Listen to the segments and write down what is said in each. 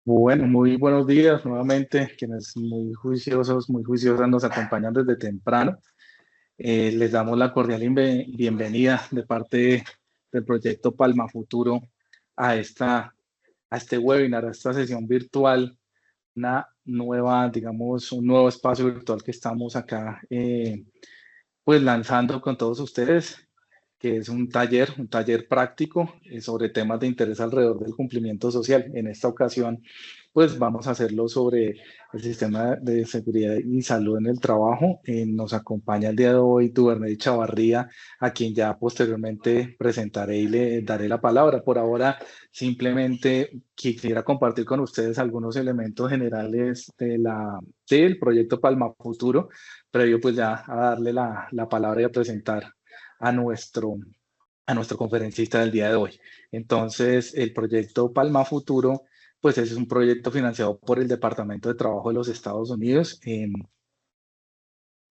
Bueno, muy buenos días nuevamente, quienes muy juiciosos, muy juiciosas nos acompañan desde temprano. Les damos la cordial bienvenida de parte del proyecto Palma Futuro a a este webinar, a esta sesión virtual, una nueva, digamos, un nuevo espacio virtual que estamos acá pues lanzando con todos ustedes, que es un taller práctico sobre temas de interés alrededor del cumplimiento social. En esta ocasión, pues vamos a hacerlo sobre el sistema de seguridad y salud en el trabajo. Nos acompaña el día de hoy Duvernay Chavarría, a quien ya posteriormente presentaré y le daré la palabra. Por ahora, simplemente quisiera compartir con ustedes algunos elementos generales del proyecto Palma Futuro, previo pues ya a darle la palabra y a presentar a a nuestro conferencista del día de hoy. Entonces, el proyecto Palma Futuro, pues es un proyecto financiado por el Departamento de Trabajo de los Estados Unidos.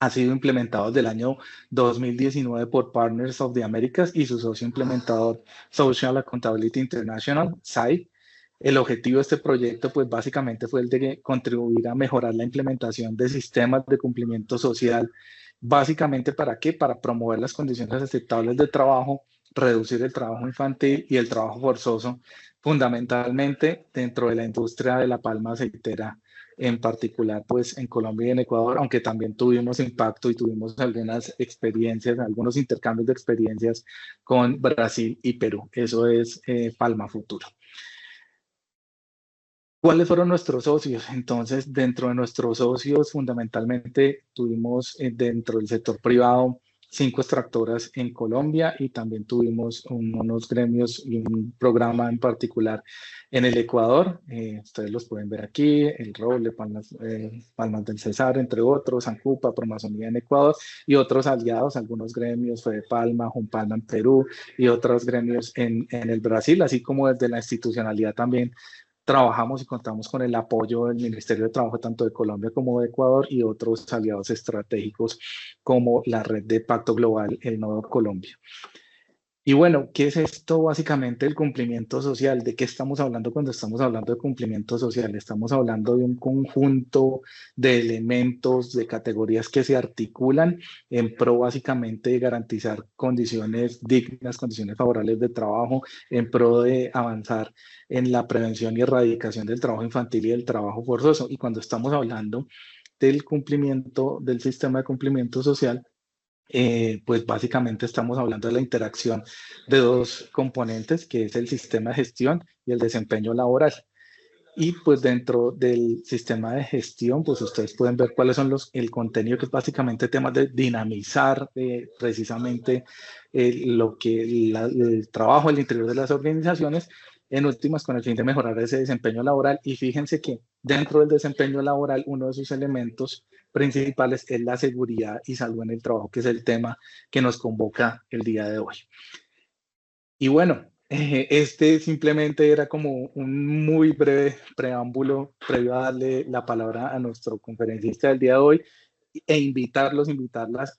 Ha sido implementado desde el año 2019 por Partners of the Americas y su socio implementador Social Accountability International, SAI. El objetivo de este proyecto, pues básicamente fue el de contribuir a mejorar la implementación de sistemas de cumplimiento social. ¿Básicamente para qué? Para promover las condiciones aceptables de trabajo, reducir el trabajo infantil y el trabajo forzoso, fundamentalmente dentro de la industria de la palma aceitera, en particular pues en Colombia y en Ecuador, aunque también tuvimos impacto y tuvimos algunas experiencias, algunos intercambios de experiencias con Brasil y Perú. Eso es Palma Futuro. ¿Cuáles fueron nuestros socios? Entonces, dentro de nuestros socios, fundamentalmente tuvimos dentro del sector privado 5 extractoras en Colombia y también tuvimos unos gremios y un programa en particular en el Ecuador. Ustedes los pueden ver aquí, el Roble, Palmas del Cesar, entre otros, Ancupa, Promazonía en Ecuador y otros aliados, algunos gremios, Fede Palma, Jumpalma en Perú y otros gremios en el Brasil, así como desde la institucionalidad también trabajamos y contamos con el apoyo del Ministerio de Trabajo tanto de Colombia como de Ecuador y otros aliados estratégicos como la red de Pacto Global, el Nodo Colombia. Y bueno, ¿qué es esto básicamente el cumplimiento social? ¿De qué estamos hablando cuando estamos hablando de cumplimiento social? Estamos hablando de un conjunto de elementos, de categorías que se articulan en pro básicamente de garantizar condiciones dignas, condiciones favorables de trabajo, en pro de avanzar en la prevención y erradicación del trabajo infantil y del trabajo forzoso. Y cuando estamos hablando del cumplimiento del sistema de cumplimiento social, pues básicamente estamos hablando de la interacción de dos componentes, que es el sistema de gestión y el desempeño laboral. Y pues dentro del sistema de gestión, pues ustedes pueden ver cuáles son el contenido, que es básicamente temas de dinamizar precisamente el trabajo al interior de las organizaciones, en últimas con el fin de mejorar ese desempeño laboral. Y fíjense que dentro del desempeño laboral, uno de sus elementos principales es la seguridad y salud en el trabajo, que es el tema que nos convoca el día de hoy. Y bueno, este simplemente era como un muy breve preámbulo previo a darle la palabra a nuestro conferencista del día de hoy invitarlas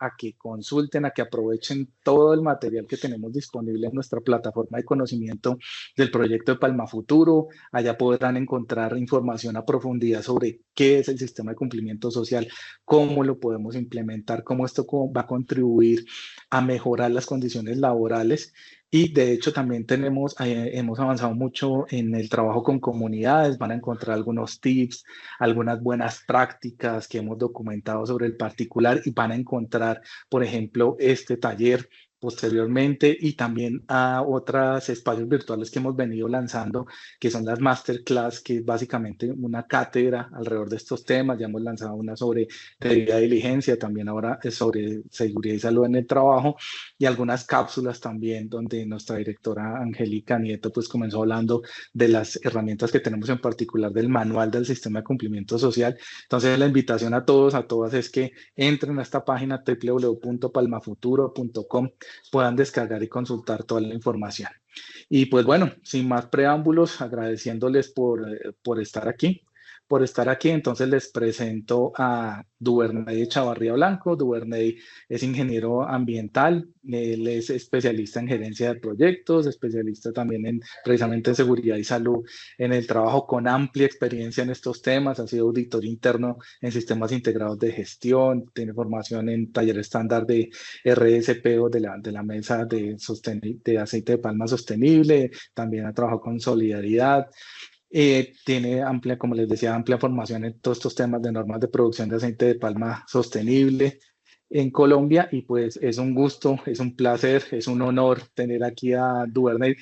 a que consulten, a que aprovechen todo el material que tenemos disponible en nuestra plataforma de conocimiento del proyecto de Palma Futuro. Allá podrán encontrar información a profundidad sobre qué es el sistema de cumplimiento social, cómo lo podemos implementar, cómo esto va a contribuir a mejorar las condiciones laborales. Y de hecho también hemos avanzado mucho en el trabajo con comunidades, van a encontrar algunos tips, algunas buenas prácticas que hemos documentado sobre el particular y van a encontrar, por ejemplo, este taller posteriormente y también a otros espacios virtuales que hemos venido lanzando, que son las masterclass, que es básicamente una cátedra alrededor de estos temas. Ya hemos lanzado una sobre debida diligencia, también ahora es sobre seguridad y salud en el trabajo y algunas cápsulas también donde nuestra directora Angélica Nieto pues comenzó hablando de las herramientas que tenemos, en particular del manual del sistema de cumplimiento social. Entonces la invitación a todos, a todas es que entren a esta página www.palmafuturo.com, puedan descargar y consultar toda la información. Y pues bueno, sin más preámbulos, agradeciéndoles por estar aquí, por estar aquí. Entonces les presento a Duvernay Chavarría Blanco. Duvernay es ingeniero ambiental, él es especialista en gerencia de proyectos, especialista también en precisamente en seguridad y salud en el trabajo, con amplia experiencia en estos temas. Ha sido auditor interno en sistemas integrados de gestión, tiene formación en taller estándar de RSP o de la mesa de aceite de palma sostenible. También ha trabajado con solidaridad. Tiene amplia, como les decía, amplia formación en todos estos temas de normas de producción de aceite de palma sostenible en Colombia. Y pues es un gusto, es un placer, es un honor tener aquí a Duvernay,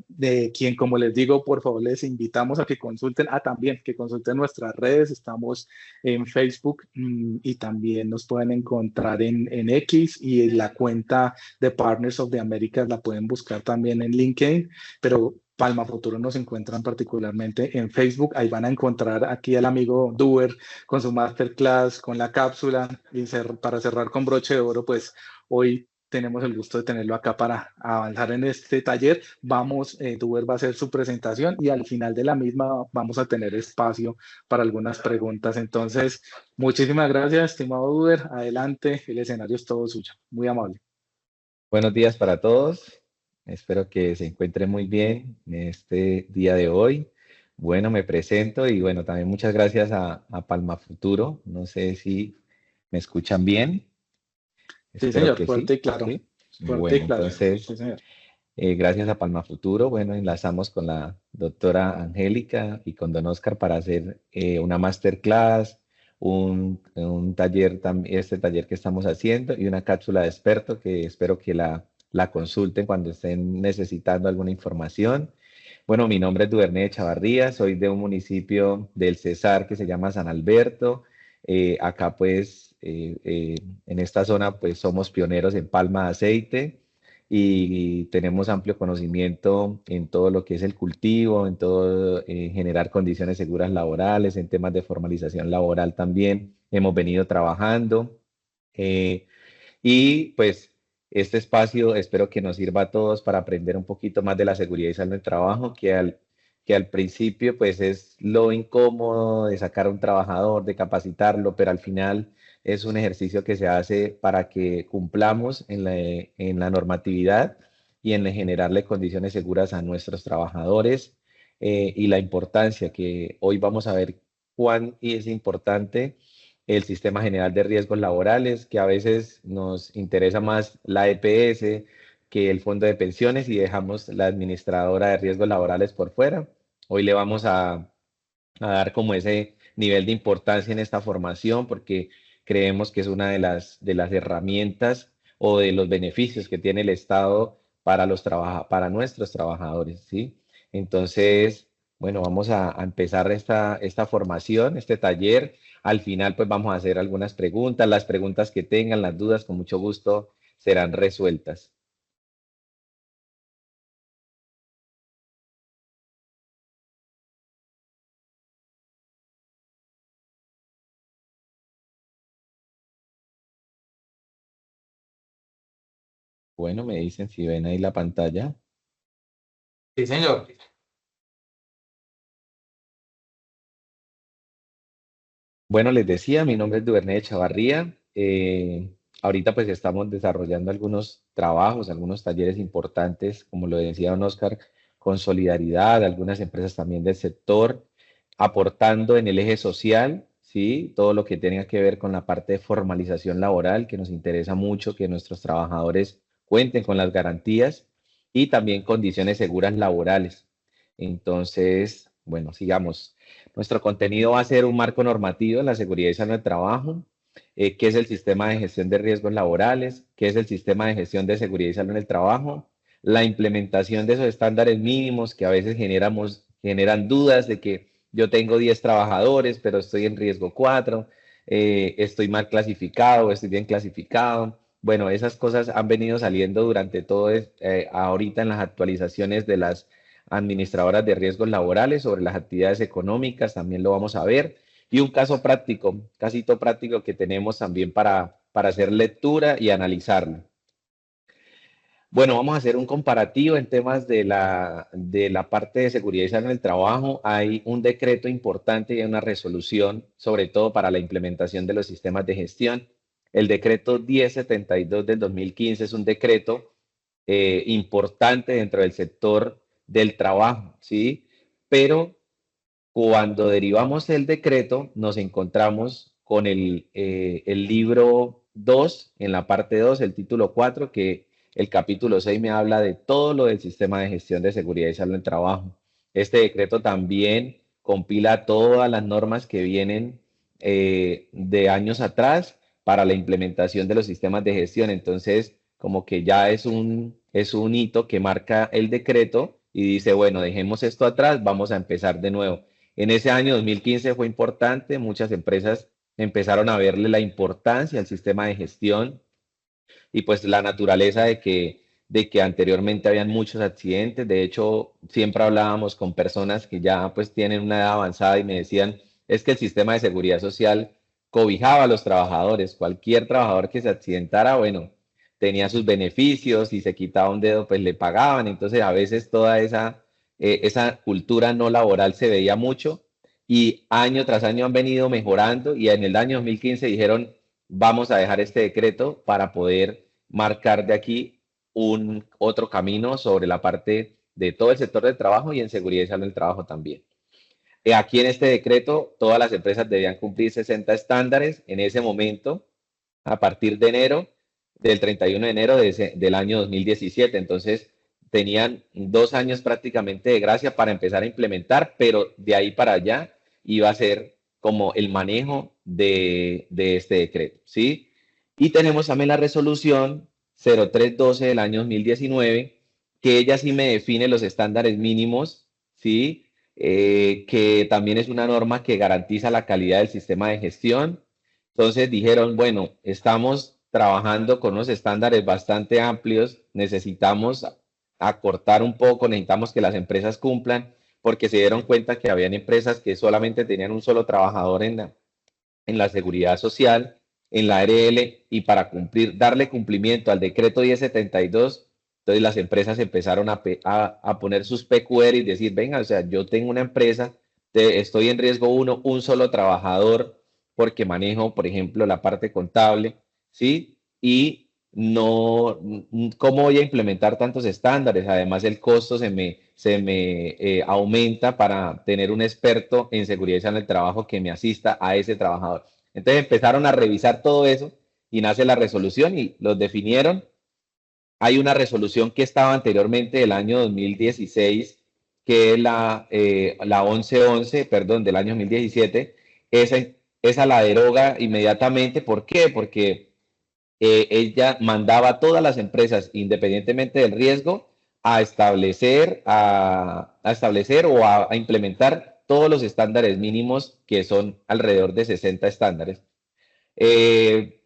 de quien, como les digo, por favor les invitamos a que consulten, también que consulten nuestras redes. Estamos en Facebook, y también nos pueden encontrar en X, y en la cuenta de Partners of the Americas la pueden buscar también en LinkedIn, pero Palma Futuro nos encuentran particularmente en Facebook. Ahí van a encontrar aquí al amigo Duber con su masterclass, con la cápsula. Y para cerrar con broche de oro, pues hoy tenemos el gusto de tenerlo acá para avanzar en este taller. Duber va a hacer su presentación y al final de la misma vamos a tener espacio para algunas preguntas. Entonces, muchísimas gracias, estimado Duber. Adelante, el escenario es todo suyo. Muy amable. Buenos días para todos. Espero que se encuentren muy bien en este día de hoy. Bueno, me presento y bueno, también muchas gracias a Palma Futuro. No sé si me escuchan bien. Sí, Espero señor, que sí. fuerte y claro. ¿Sí? Fuerte y Bueno, claro. entonces, Sí, señor. gracias a Palma Futuro. Bueno, enlazamos con la doctora Angélica y con don Oscar para hacer una masterclass, un taller, este taller que estamos haciendo y una cápsula de experto que espero que la consulten cuando estén necesitando alguna información. Bueno, mi nombre es Duvernay Chavarría, soy de un municipio del Cesar que se llama San Alberto. Acá pues en esta zona pues somos pioneros en palma de aceite y tenemos amplio conocimiento en todo lo que es el cultivo, en todo generar condiciones seguras laborales, en temas de formalización laboral también hemos venido trabajando. Eh, y pues este espacio espero que nos sirva a todos para aprender un poquito más de la seguridad y salud en el trabajo, que al principio pues es lo incómodo de sacar a un trabajador, de capacitarlo, pero al final es un ejercicio que se hace para que cumplamos en la normatividad y en generarle condiciones seguras a nuestros trabajadores, y la importancia que hoy vamos a ver cuán es importante el Sistema General de Riesgos Laborales, que a veces nos interesa más la EPS que el fondo de pensiones y dejamos la administradora de riesgos laborales por fuera. Hoy le vamos a dar como ese nivel de importancia en esta formación porque creemos que es una de las herramientas o de los beneficios que tiene el Estado para, para nuestros trabajadores, ¿sí? Entonces, bueno, vamos a empezar esta formación, este taller. Al final, pues vamos a hacer algunas preguntas. Las preguntas que tengan, las dudas, con mucho gusto serán resueltas. Bueno, me dicen si ven ahí la pantalla. Sí, señor. Bueno, les decía, mi nombre es Duvernay Chavarría. Ahorita pues estamos desarrollando algunos trabajos, algunos talleres importantes, como lo decía don Oscar, con solidaridad, algunas empresas también del sector, aportando en el eje social, ¿sí? Todo lo que tenga que ver con la parte de formalización laboral, que nos interesa mucho que nuestros trabajadores cuenten con las garantías y también condiciones seguras laborales. Entonces, bueno, sigamos. Nuestro contenido va a ser un marco normativo en la seguridad y salud del trabajo, qué es el sistema de gestión de riesgos laborales, qué es el sistema de gestión de seguridad y salud en el trabajo, la implementación de esos estándares mínimos que a veces generan dudas de que yo tengo 10 trabajadores, pero estoy en riesgo 4, estoy mal clasificado, estoy bien clasificado. Bueno, esas cosas han venido saliendo durante todo ahorita en las actualizaciones de las administradoras de riesgos laborales sobre las actividades económicas, también lo vamos a ver. Y un caso práctico, un casito práctico que tenemos también para hacer lectura y analizarlo. Bueno, vamos a hacer un comparativo en temas de la parte de seguridad y salud en el trabajo. Hay un decreto importante y una resolución, sobre todo para la implementación de los sistemas de gestión. El decreto 1072 del 2015 es un decreto importante dentro del sector del trabajo, ¿sí? Pero cuando derivamos el decreto, nos encontramos con el libro 2 en la parte 2 el título 4 que el capítulo 6 me habla de todo lo del sistema de gestión de seguridad y salud en el trabajo. Este decreto también compila todas las normas que vienen de años atrás para la implementación de los sistemas de gestión. Entonces, como que ya es un hito que marca el decreto y dice, bueno, dejemos esto atrás, vamos a empezar de nuevo. En ese año 2015 fue importante, muchas empresas empezaron a verle la importancia al sistema de gestión y pues la naturaleza de que anteriormente habían muchos accidentes. De hecho, siempre hablábamos con personas que ya pues tienen una edad avanzada y me decían, es que el sistema de seguridad social cobijaba a los trabajadores. Cualquier trabajador que se accidentara, bueno, tenía sus beneficios y se quitaba un dedo, pues le pagaban. Entonces, a veces toda esa cultura no laboral se veía mucho y año tras año han venido mejorando y en el año 2015 dijeron, vamos a dejar este decreto para poder marcar de aquí un otro camino sobre la parte de todo el sector del trabajo y en seguridad y salud del trabajo también. Aquí en este decreto, todas las empresas debían cumplir 60 estándares en ese momento, a partir de enero, del 31 de enero del año 2017. Entonces, tenían 2 años prácticamente de gracia para empezar a implementar, pero de ahí para allá iba a ser como el manejo de este decreto, ¿sí? Y tenemos también la resolución 0312 del año 2019, que ella sí me define los estándares mínimos, ¿sí? Que también es una norma que garantiza la calidad del sistema de gestión. Entonces dijeron, bueno, estamos trabajando con unos estándares bastante amplios, necesitamos acortar un poco, necesitamos que las empresas cumplan, porque se dieron cuenta que habían empresas que solamente tenían un solo trabajador en la seguridad social, en la ARL, y para cumplir, darle cumplimiento al decreto 1072, entonces las empresas empezaron a poner sus PQR y decir, venga, o sea, yo tengo una empresa, estoy en riesgo uno, un solo trabajador, porque manejo, por ejemplo, la parte contable, ¿sí? Y no, ¿cómo voy a implementar tantos estándares? Además, el costo se me aumenta para tener un experto en seguridad en el trabajo que me asista a ese trabajador. Entonces empezaron a revisar todo eso y nace la resolución y los definieron. Hay una resolución que estaba anteriormente del año 2016, que es la 1111, perdón, del año 2017. Esa, esa la deroga inmediatamente. ¿Por qué? Porque ella mandaba a todas las empresas, independientemente del riesgo, a establecer o a implementar todos los estándares mínimos, que son alrededor de 60 estándares. Eh,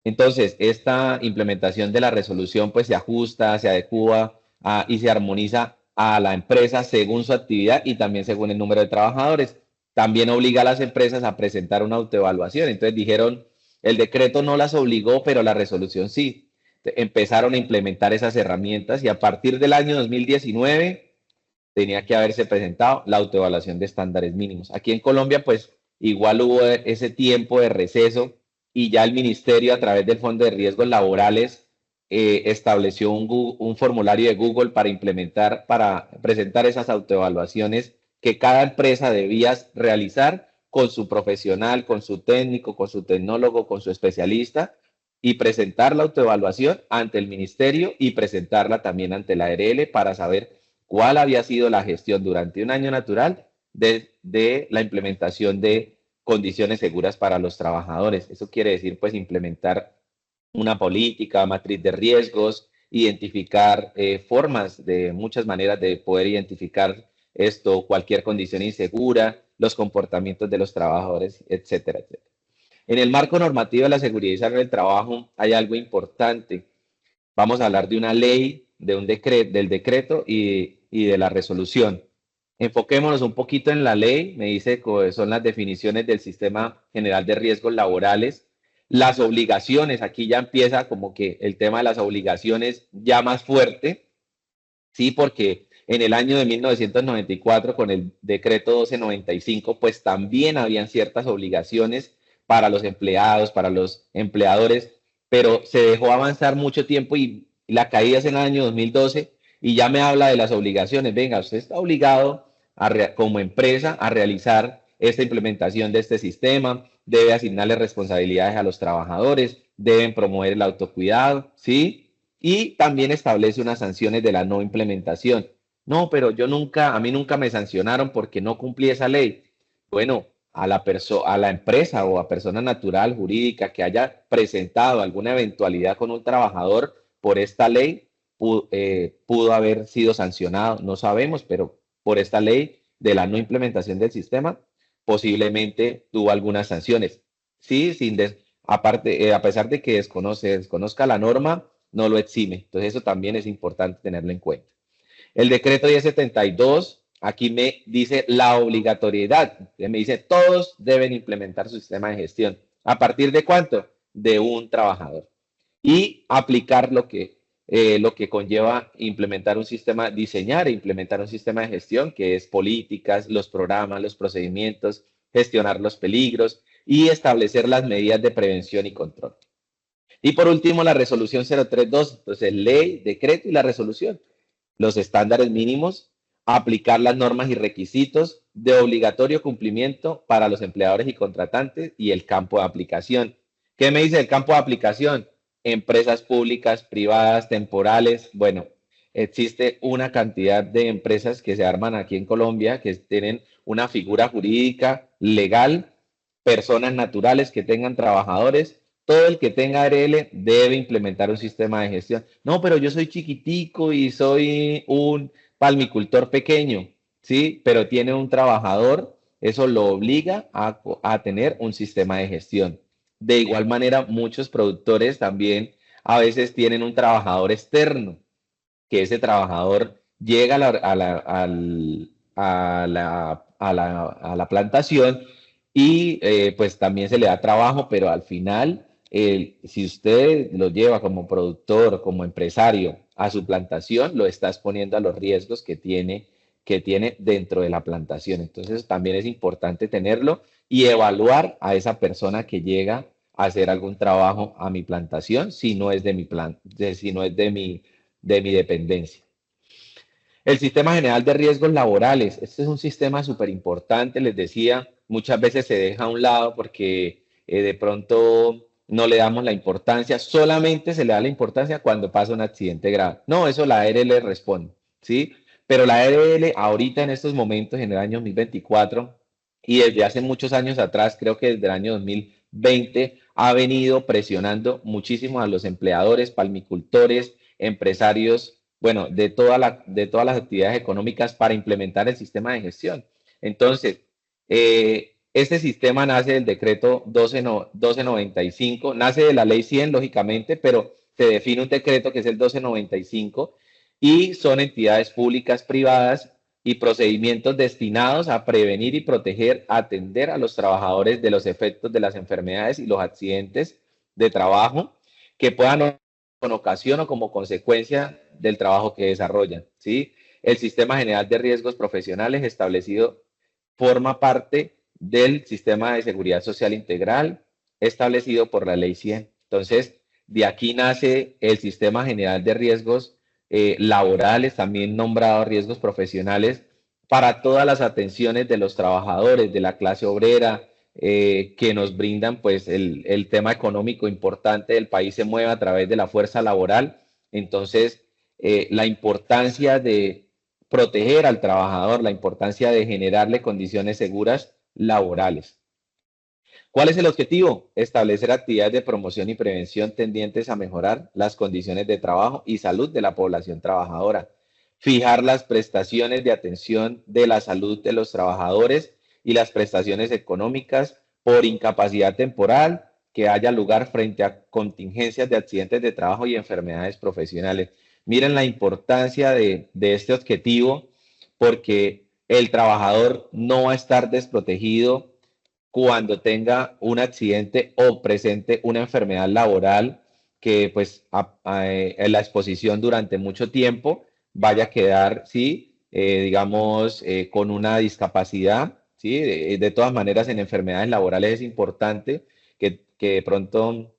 entonces, esta implementación de la resolución pues se ajusta, se adecua y se armoniza a la empresa según su actividad y también según el número de trabajadores. También obliga a las empresas a presentar una autoevaluación. Entonces dijeron, el decreto no las obligó, pero la resolución sí. Empezaron a implementar esas herramientas y a partir del año 2019 tenía que haberse presentado la autoevaluación de estándares mínimos. Aquí en Colombia, pues igual hubo ese tiempo de receso y ya el ministerio a través del Fondo de Riesgos Laborales estableció un formulario de Google para implementar, para presentar esas autoevaluaciones que cada empresa debía realizar con su profesional, con su técnico, con su tecnólogo, con su especialista y presentar la autoevaluación ante el ministerio y presentarla también ante la ARL para saber cuál había sido la gestión durante un año natural de la implementación de condiciones seguras para los trabajadores. Eso quiere decir, pues, implementar una política, matriz de riesgos, identificar formas de muchas maneras de poder identificar esto, cualquier condición insegura, los comportamientos de los trabajadores, etcétera, etcétera. En el marco normativo de la seguridad y salud del trabajo hay algo importante. Vamos a hablar de una ley, de un decreto, del decreto y de la resolución. Enfoquémonos un poquito en la ley. Me dice que son las definiciones del Sistema General de Riesgos Laborales. Las obligaciones, aquí ya empieza como que el tema de las obligaciones ya más fuerte, sí, porque en el año de 1994, con el decreto 1295, pues también habían ciertas obligaciones para los empleados, para los empleadores, pero se dejó avanzar mucho tiempo y la caída es en el año 2012 y ya me habla de las obligaciones. Venga, usted está obligado como empresa a realizar esta implementación de este sistema, debe asignarle responsabilidades a los trabajadores, deben promover el autocuidado, ¿sí? Y también establece unas sanciones de la no implementación. No, pero a mí nunca me sancionaron porque no cumplí esa ley. Bueno, a la empresa o a persona natural, jurídica, que haya presentado alguna eventualidad con un trabajador por esta ley, pudo haber sido sancionado. No sabemos, pero por esta ley de la no implementación del sistema, posiblemente tuvo algunas sanciones. Sí, aparte, a pesar de que desconozca la norma, no lo exime. Entonces eso también es importante tenerlo en cuenta. El decreto 1072, aquí me dice la obligatoriedad. Me dice todos deben implementar su sistema de gestión. ¿A partir de cuánto? De un trabajador. Y aplicar lo que conlleva implementar un sistema, diseñar e implementar un sistema de gestión, que es políticas, los programas, los procedimientos, gestionar los peligros y establecer las medidas de prevención y control. Y por último, la resolución 032, entonces ley, decreto y la resolución. Los estándares mínimos, aplicar las normas y requisitos de obligatorio cumplimiento para los empleadores y contratantes y el campo de aplicación. ¿Qué me dice el campo de aplicación? Empresas públicas, privadas, temporales. Bueno, existe una cantidad de empresas que se arman aquí en Colombia que tienen una figura jurídica legal, personas naturales que tengan trabajadores. Todo el que tenga ARL debe implementar un sistema de gestión. No, pero yo soy chiquitico y soy un palmicultor pequeño, ¿sí? Pero tiene un trabajador, eso lo obliga a tener un sistema de gestión. De igual manera, muchos productores también a veces tienen un trabajador externo, que ese trabajador llega a la plantación y pues también se le da trabajo, pero al final, si usted lo lleva como productor, como empresario a su plantación, lo está exponiendo a los riesgos que tiene dentro de la plantación. Entonces también es importante tenerlo y evaluar a esa persona que llega a hacer algún trabajo a mi plantación, si no es de mi si no es de mi dependencia. El sistema general de riesgos laborales. Este es un sistema súper importante, les decía, muchas veces se deja a un lado porque de pronto no le damos la importancia, solamente se le da la importancia cuando pasa un accidente grave. No, eso la ARL responde, ¿sí? Pero la ARL ahorita en estos momentos, en el año 2024 y desde hace muchos años atrás, creo que desde el año 2020, ha venido presionando muchísimo a los empleadores, palmicultores, empresarios, bueno, de todas las actividades económicas para implementar el sistema de gestión. Entonces, este sistema nace del decreto 1295, nace de la ley 100, lógicamente, pero se define un decreto que es el 1295 y son entidades públicas, privadas y procedimientos destinados a prevenir y proteger, atender a los trabajadores de los efectos de las enfermedades y los accidentes de trabajo que puedan con ocasión o como consecuencia del trabajo que desarrollan, ¿sí? El Sistema General de Riesgos Profesionales establecido forma parte del Sistema de Seguridad Social Integral establecido por la Ley 100. Entonces, de aquí nace el Sistema General de Riesgos laborales, también nombrado riesgos profesionales, para todas las atenciones de los trabajadores de la clase obrera, que nos brindan, pues el tema económico importante del país se mueve a través de la fuerza laboral. Entonces, la importancia de proteger al trabajador, la importancia de generarle condiciones seguras laborales. ¿Cuál es el objetivo? Establecer actividades de promoción y prevención tendientes a mejorar las condiciones de trabajo y salud de la población trabajadora. Fijar las prestaciones de atención de la salud de los trabajadores y las prestaciones económicas por incapacidad temporal que haya lugar frente a contingencias de accidentes de trabajo y enfermedades profesionales. Miren la importancia de este objetivo porque el trabajador no va a estar desprotegido cuando tenga un accidente o presente una enfermedad laboral que pues en la exposición durante mucho tiempo vaya a quedar, sí, digamos, con una discapacidad, sí. De todas maneras, en enfermedades laborales es importante que de pronto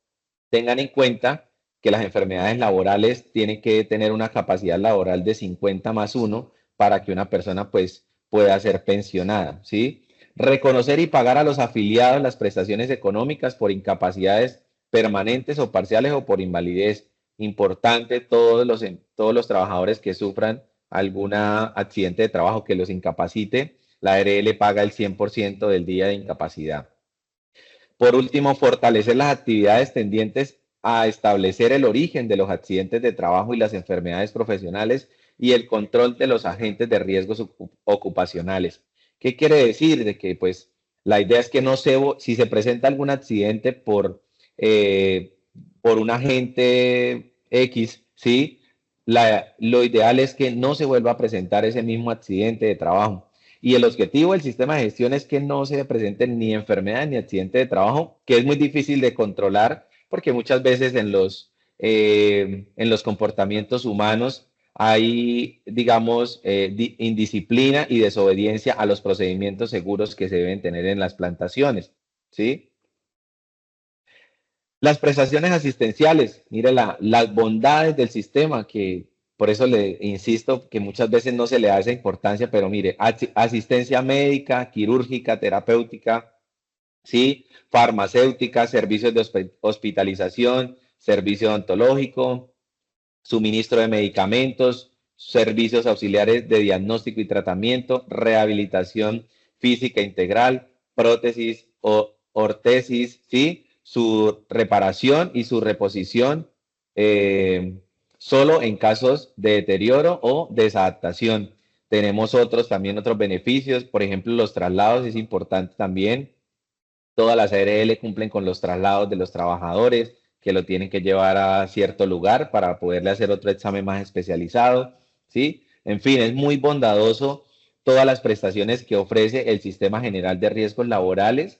tengan en cuenta que las enfermedades laborales tienen que tener una capacidad laboral de 50 más uno para que una persona pues pueda ser pensionada, ¿sí? Reconocer y pagar a los afiliados las prestaciones económicas por incapacidades permanentes o parciales o por invalidez. Importante, todos los trabajadores que sufran algún accidente de trabajo que los incapacite, la ARL paga el 100% del día de incapacidad. Por último, fortalecer las actividades tendientes a establecer el origen de los accidentes de trabajo y las enfermedades profesionales y el control de los agentes de riesgos ocupacionales. ¿Qué quiere decir? De que pues la idea es que no se, si se presenta algún accidente por un agente X, ¿sí? Lo ideal es que no se vuelva a presentar ese mismo accidente de trabajo. Y el objetivo del sistema de gestión es que no se presenten ni enfermedades ni accidentes de trabajo, que es muy difícil de controlar porque muchas veces en los comportamientos humanos hay, digamos, indisciplina y desobediencia a los procedimientos seguros que se deben tener en las plantaciones, ¿sí? Las prestaciones asistenciales, mire las bondades del sistema, que por eso le insisto que muchas veces no se le da esa importancia, pero mire, asistencia médica, quirúrgica, terapéutica, ¿sí? Farmacéutica, servicios de hospitalización, servicio odontológico, suministro de medicamentos, servicios auxiliares de diagnóstico y tratamiento, rehabilitación física integral, prótesis o ortesis, ¿sí? Su reparación y su reposición solo en casos de deterioro o desadaptación. Tenemos también otros beneficios, por ejemplo, los traslados es importante también. Todas las ARL cumplen con los traslados de los trabajadores que lo tienen que llevar a cierto lugar para poderle hacer otro examen más especializado, ¿sí? En fin, es muy bondadoso todas las prestaciones que ofrece el Sistema General de Riesgos Laborales.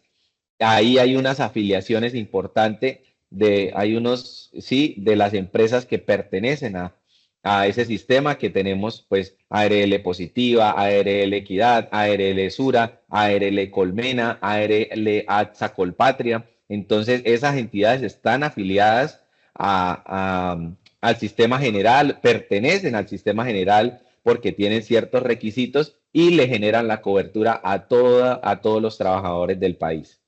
Ahí hay unas afiliaciones importantes hay unos, sí, de las empresas que pertenecen a ese sistema que tenemos, pues, ARL Positiva, ARL Equidad, ARL Sura, ARL Colmena, ARL AXA Colpatria. Entonces, esas entidades están afiliadas al sistema general, pertenecen al sistema general porque tienen ciertos requisitos y le generan la cobertura a todos los trabajadores del país.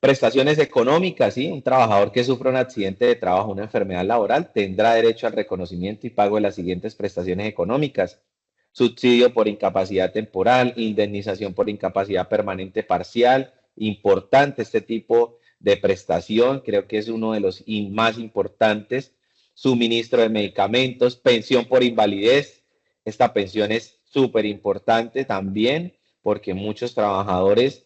Prestaciones económicas, ¿sí? Un trabajador que sufra un accidente de trabajo, una enfermedad laboral, tendrá derecho al reconocimiento y pago de las siguientes prestaciones económicas: subsidio por incapacidad temporal, indemnización por incapacidad permanente parcial. Importante este tipo de prestación, creo que es uno de los más importantes. Suministro de medicamentos, pensión por invalidez. Esta pensión es súper importante también porque muchos trabajadores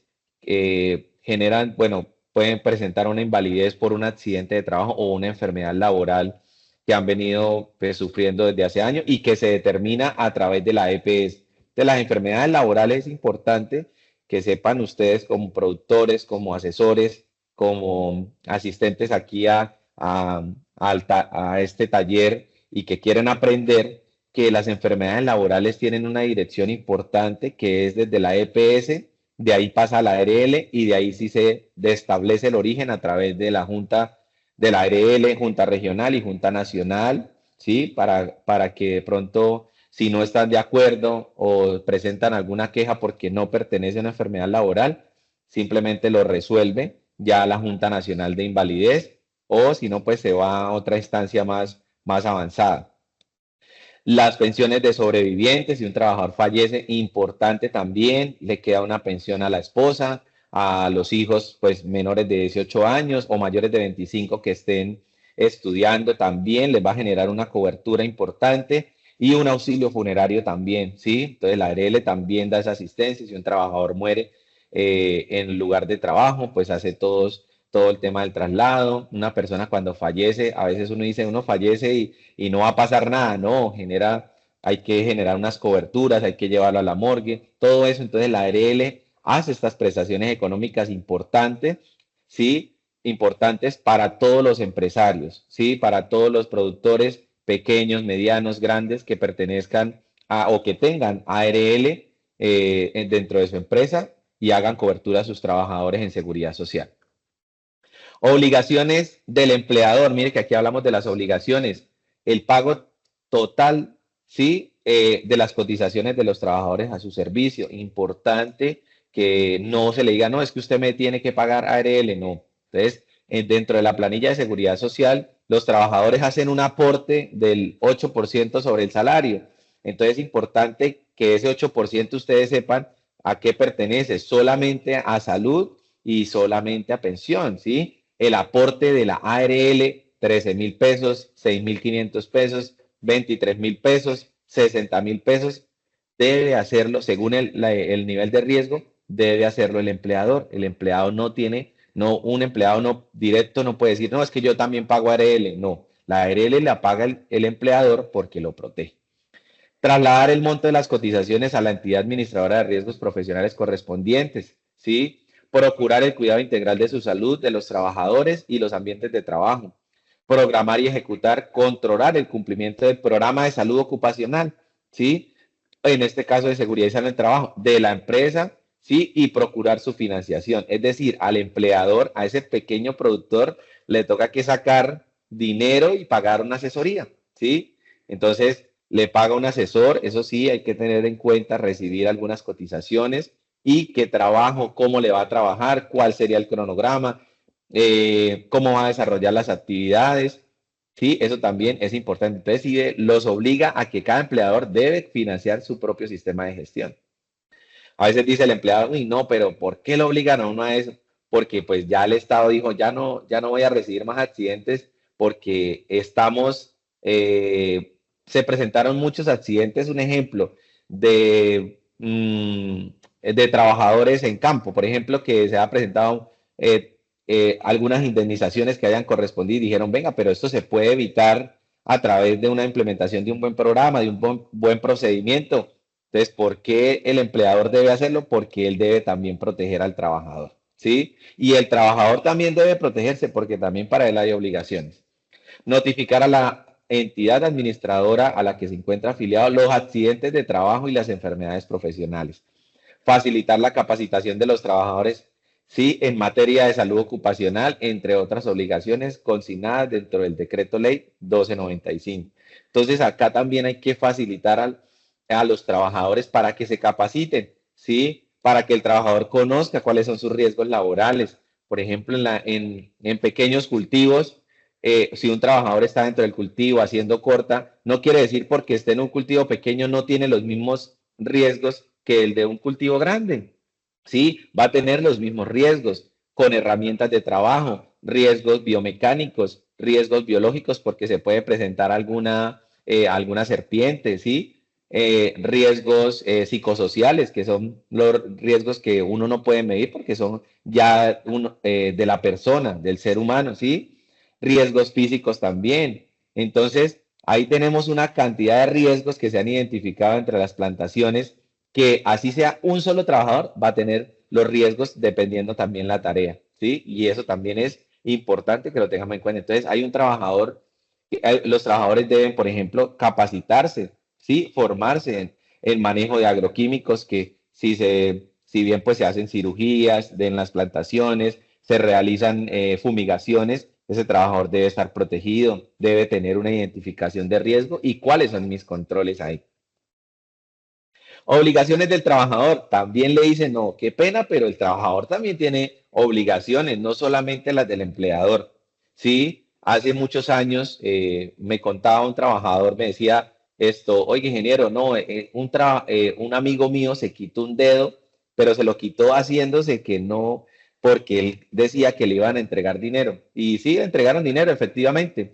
generan, bueno, pueden presentar una invalidez por un accidente de trabajo o una enfermedad laboral que han venido pues, sufriendo desde hace años y que se determina a través de la EPS. De las enfermedades laborales es importante que sepan ustedes como productores, como asesores, como asistentes aquí a este taller y que quieren aprender que las enfermedades laborales tienen una dirección importante que es desde la EPS, de ahí pasa a la ARL y de ahí sí se establece el origen a través de la Junta de la ARL, Junta Regional y Junta Nacional, ¿sí? Para que de pronto, si no están de acuerdo o presentan alguna queja porque no pertenece a una enfermedad laboral, simplemente lo resuelve ya la Junta Nacional de Invalidez o si no, pues se va a otra instancia más avanzada. Las pensiones de sobrevivientes, si un trabajador fallece, importante también, le queda una pensión a la esposa, a los hijos pues menores de 18 años o mayores de 25 que estén estudiando también, les va a generar una cobertura importante y un auxilio funerario también, ¿sí? Entonces la ARL también da esa asistencia, si un trabajador muere en el lugar de trabajo, pues hace todo el tema del traslado. Una persona cuando fallece, a veces uno dice, uno fallece y no va a pasar nada, no, hay que generar unas coberturas, hay que llevarlo a la morgue, todo eso. Entonces la ARL hace estas prestaciones económicas importantes, ¿sí? Importantes para todos los empresarios, ¿sí? Para todos los productores pequeños, medianos, grandes que pertenezcan a, o que tengan ARL dentro de su empresa y hagan cobertura a sus trabajadores en seguridad social. Obligaciones del empleador. Mire que aquí hablamos de las obligaciones. El pago total, ¿sí? De las cotizaciones de los trabajadores a su servicio. Importante que no se le diga, no, es que usted me tiene que pagar ARL. No. Entonces, dentro de la planilla de seguridad social, los trabajadores hacen un aporte del 8% sobre el salario. Entonces, es importante que ese 8% ustedes sepan a qué pertenece, solamente a salud y solamente a pensión, ¿sí? El aporte de la ARL, 13.000 pesos, 6.500 pesos, 23.000 pesos, 60.000 pesos, debe hacerlo, según el nivel de riesgo, debe hacerlo el empleador. El empleado no tiene, no, un empleado no directo no puede decir, no, es que yo también pago ARL. No, la ARL la paga el empleador porque lo protege. Trasladar el monto de las cotizaciones a la entidad administradora de riesgos profesionales correspondientes, ¿sí? Procurar el cuidado integral de su salud, de los trabajadores y los ambientes de trabajo. Programar y ejecutar, controlar el cumplimiento del programa de salud ocupacional, ¿sí? En este caso de seguridad y salud en el trabajo, de la empresa, ¿sí? Y procurar su financiación. Es decir, al empleador, a ese pequeño productor, le toca que sacar dinero y pagar una asesoría, ¿sí? Entonces, le paga un asesor, eso sí, hay que tener en cuenta recibir algunas cotizaciones y qué trabajo, cómo le va a trabajar, cuál sería el cronograma, cómo va a desarrollar las actividades, sí, eso también es importante. Entonces, sí, los obliga a que cada empleador debe financiar su propio sistema de gestión. A veces dice el empleado, uy, no, pero ¿por qué lo obligan a uno a eso? Porque pues ya el Estado dijo, ya no voy a recibir más accidentes porque estamos, se presentaron muchos accidentes, un ejemplo de trabajadores en campo, por ejemplo, que se ha presentado algunas indemnizaciones que hayan correspondido y dijeron, venga, pero esto se puede evitar a través de una implementación de un buen programa, de un buen procedimiento. Entonces, ¿por qué el empleador debe hacerlo? Porque él debe también proteger al trabajador, ¿sí? Y el trabajador también debe protegerse porque también para él hay obligaciones. Notificar a la entidad administradora a la que se encuentra afiliado los accidentes de trabajo y las enfermedades profesionales. Facilitar la capacitación de los trabajadores, sí, en materia de salud ocupacional, entre otras obligaciones consignadas dentro del decreto ley 1295. Entonces, acá también hay que facilitar a los trabajadores para que se capaciten, ¿sí? Para que el trabajador conozca cuáles son sus riesgos laborales. Por ejemplo, en pequeños cultivos, si un trabajador está dentro del cultivo haciendo corta, no quiere decir porque esté en un cultivo pequeño no tiene los mismos riesgos que el de un cultivo grande. Sí, va a tener los mismos riesgos con herramientas de trabajo, riesgos biomecánicos, riesgos biológicos porque se puede presentar alguna serpiente, ¿sí? Riesgos psicosociales, que son los riesgos que uno no puede medir porque son ya de la persona, del ser humano, ¿sí? Riesgos físicos también. Entonces, ahí tenemos una cantidad de riesgos que se han identificado entre las plantaciones, que así sea un solo trabajador, va a tener los riesgos dependiendo también la tarea, ¿sí? Y eso también es importante que lo tengamos en cuenta. Entonces, hay un trabajador, los trabajadores deben, por ejemplo, capacitarse, ¿sí? Formarse en manejo de agroquímicos, que si bien pues se hacen cirugías en las plantaciones, se realizan fumigaciones, ese trabajador debe estar protegido, debe tener una identificación de riesgo y cuáles son mis controles ahí. Obligaciones del trabajador, también le dicen, no, qué pena, pero el trabajador también tiene obligaciones, no solamente las del empleador. Sí, hace muchos años me contaba un trabajador, me decía esto, oye ingeniero, no, un amigo mío se quitó un dedo, pero se lo quitó haciéndose que no, porque él decía que le iban a entregar dinero. Y sí, le entregaron dinero, efectivamente.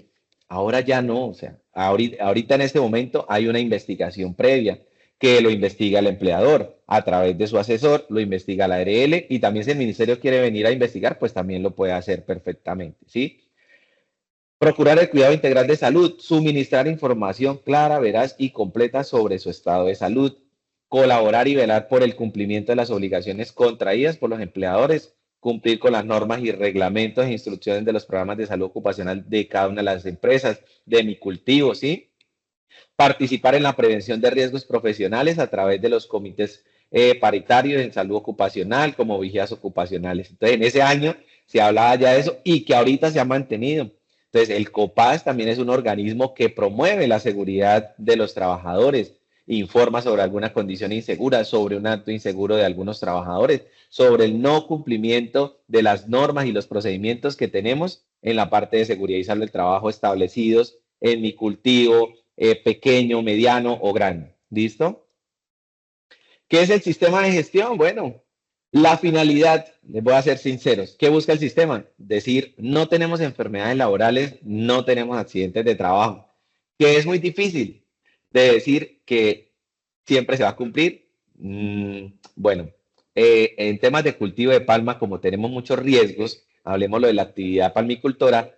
Ahora ya no, o sea, ahorita en este momento hay una investigación previa que lo investiga el empleador a través de su asesor, lo investiga la ARL y también si el ministerio quiere venir a investigar, pues también lo puede hacer perfectamente, ¿sí? Procurar el cuidado integral de salud, suministrar información clara, veraz y completa sobre su estado de salud, colaborar y velar por el cumplimiento de las obligaciones contraídas por los empleadores, cumplir con las normas y reglamentos e instrucciones de los programas de salud ocupacional de cada una de las empresas, de mi cultivo, ¿sí? Participar en la prevención de riesgos profesionales a través de los comités paritarios en salud ocupacional como vigías ocupacionales. Entonces, en ese año se hablaba ya de eso y que ahorita se ha mantenido. Entonces, el COPAS también es un organismo que promueve la seguridad de los trabajadores, informa sobre alguna condición insegura, sobre un acto inseguro de algunos trabajadores, sobre el no cumplimiento de las normas y los procedimientos que tenemos en la parte de seguridad y salud del trabajo establecidos en mi cultivo, pequeño, mediano o grande. ¿Listo? ¿Qué es el sistema de gestión? Bueno, la finalidad, les voy a ser sinceros, ¿qué busca el sistema? Decir, no tenemos enfermedades laborales, no tenemos accidentes de trabajo, que es muy difícil de decir que siempre se va a cumplir. Bueno, en temas de cultivo de palma, como tenemos muchos riesgos, hablemos de la actividad palmicultora,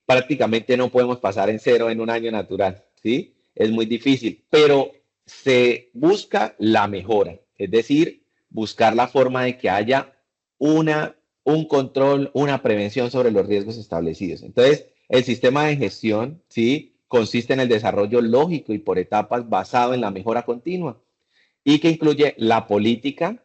prácticamente no podemos pasar en cero en un año natural, ¿sí? Es muy difícil, pero se busca la mejora, es decir, buscar la forma de que haya un control, una prevención sobre los riesgos establecidos. Entonces, el sistema de gestión, ¿sí? Consiste en el desarrollo lógico y por etapas basado en la mejora continua y que incluye la política,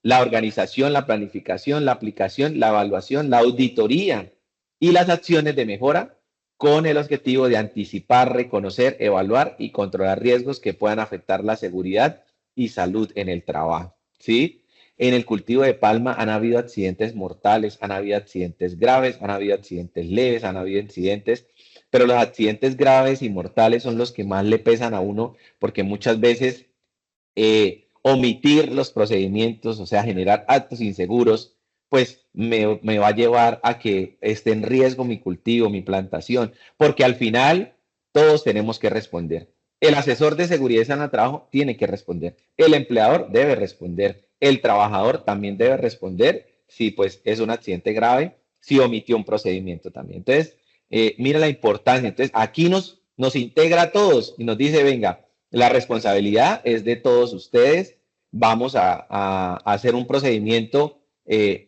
la organización, la planificación, la aplicación, la evaluación, la auditoría y las acciones de mejora con el objetivo de anticipar, reconocer, evaluar y controlar riesgos que puedan afectar la seguridad y salud en el trabajo, ¿sí? En el cultivo de palma han habido accidentes mortales, han habido accidentes graves, han habido accidentes leves, han habido incidentes, pero los accidentes graves y mortales son los que más le pesan a uno porque muchas veces omitir los procedimientos, o sea, generar actos inseguros, pues me va a llevar a que esté en riesgo mi cultivo, mi plantación, porque al final todos tenemos que responder. El asesor de seguridad y salud en el trabajo tiene que responder, el empleador debe responder, el trabajador también debe responder si pues es un accidente grave, si omitió un procedimiento también. Entonces, mira la importancia. Entonces, aquí nos integra a todos y nos dice, venga, la responsabilidad es de todos ustedes. Vamos a hacer un procedimiento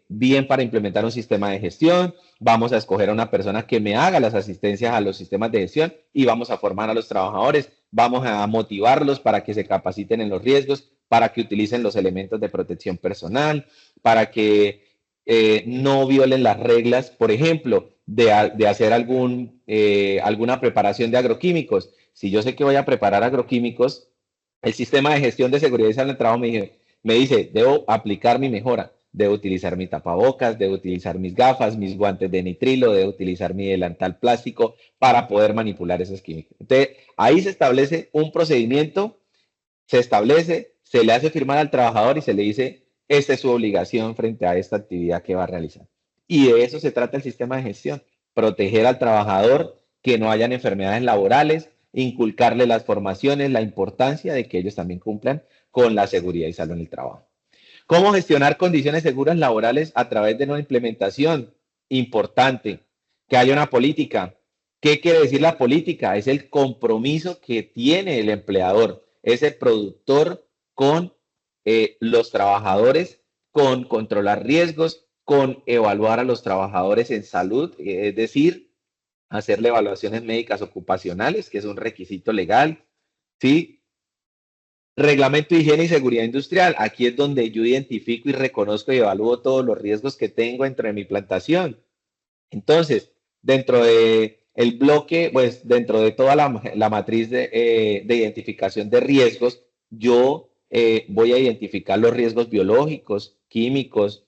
bien para implementar un sistema de gestión. Vamos a escoger a una persona que me haga las asistencias a los sistemas de gestión y vamos a formar a los trabajadores. Vamos a motivarlos para que se capaciten en los riesgos, para que utilicen los elementos de protección personal, para que no violen las reglas, por ejemplo, de hacer alguna preparación de agroquímicos. Si yo sé que voy a preparar agroquímicos, el sistema de gestión de seguridad y salud en el trabajo me dice, debo aplicar mi mejora, debo utilizar mi tapabocas, debo utilizar mis gafas, mis guantes de nitrilo, debo utilizar mi delantal plástico para poder manipular esos químicos. Entonces, ahí se establece un procedimiento, se establece, se le hace firmar al trabajador y se le dice, esta es su obligación frente a esta actividad que va a realizar. Y de eso se trata el sistema de gestión, proteger al trabajador, que no hayan enfermedades laborales, inculcarle las formaciones, la importancia de que ellos también cumplan con la seguridad y salud en el trabajo. ¿Cómo gestionar condiciones seguras laborales a través de una implementación? Importante, que haya una política. ¿Qué quiere decir la política? Es el compromiso que tiene el empleador, es el productor con los trabajadores, con controlar riesgos, con evaluar a los trabajadores en salud, es decir, hacerle evaluaciones médicas ocupacionales, que es un requisito legal, ¿sí? Reglamento de higiene y seguridad industrial. Aquí es donde yo identifico y reconozco y evalúo todos los riesgos que tengo dentro de mi plantación. Entonces, dentro de el bloque, pues dentro de toda la matriz de identificación de riesgos, yo voy a identificar los riesgos biológicos, químicos,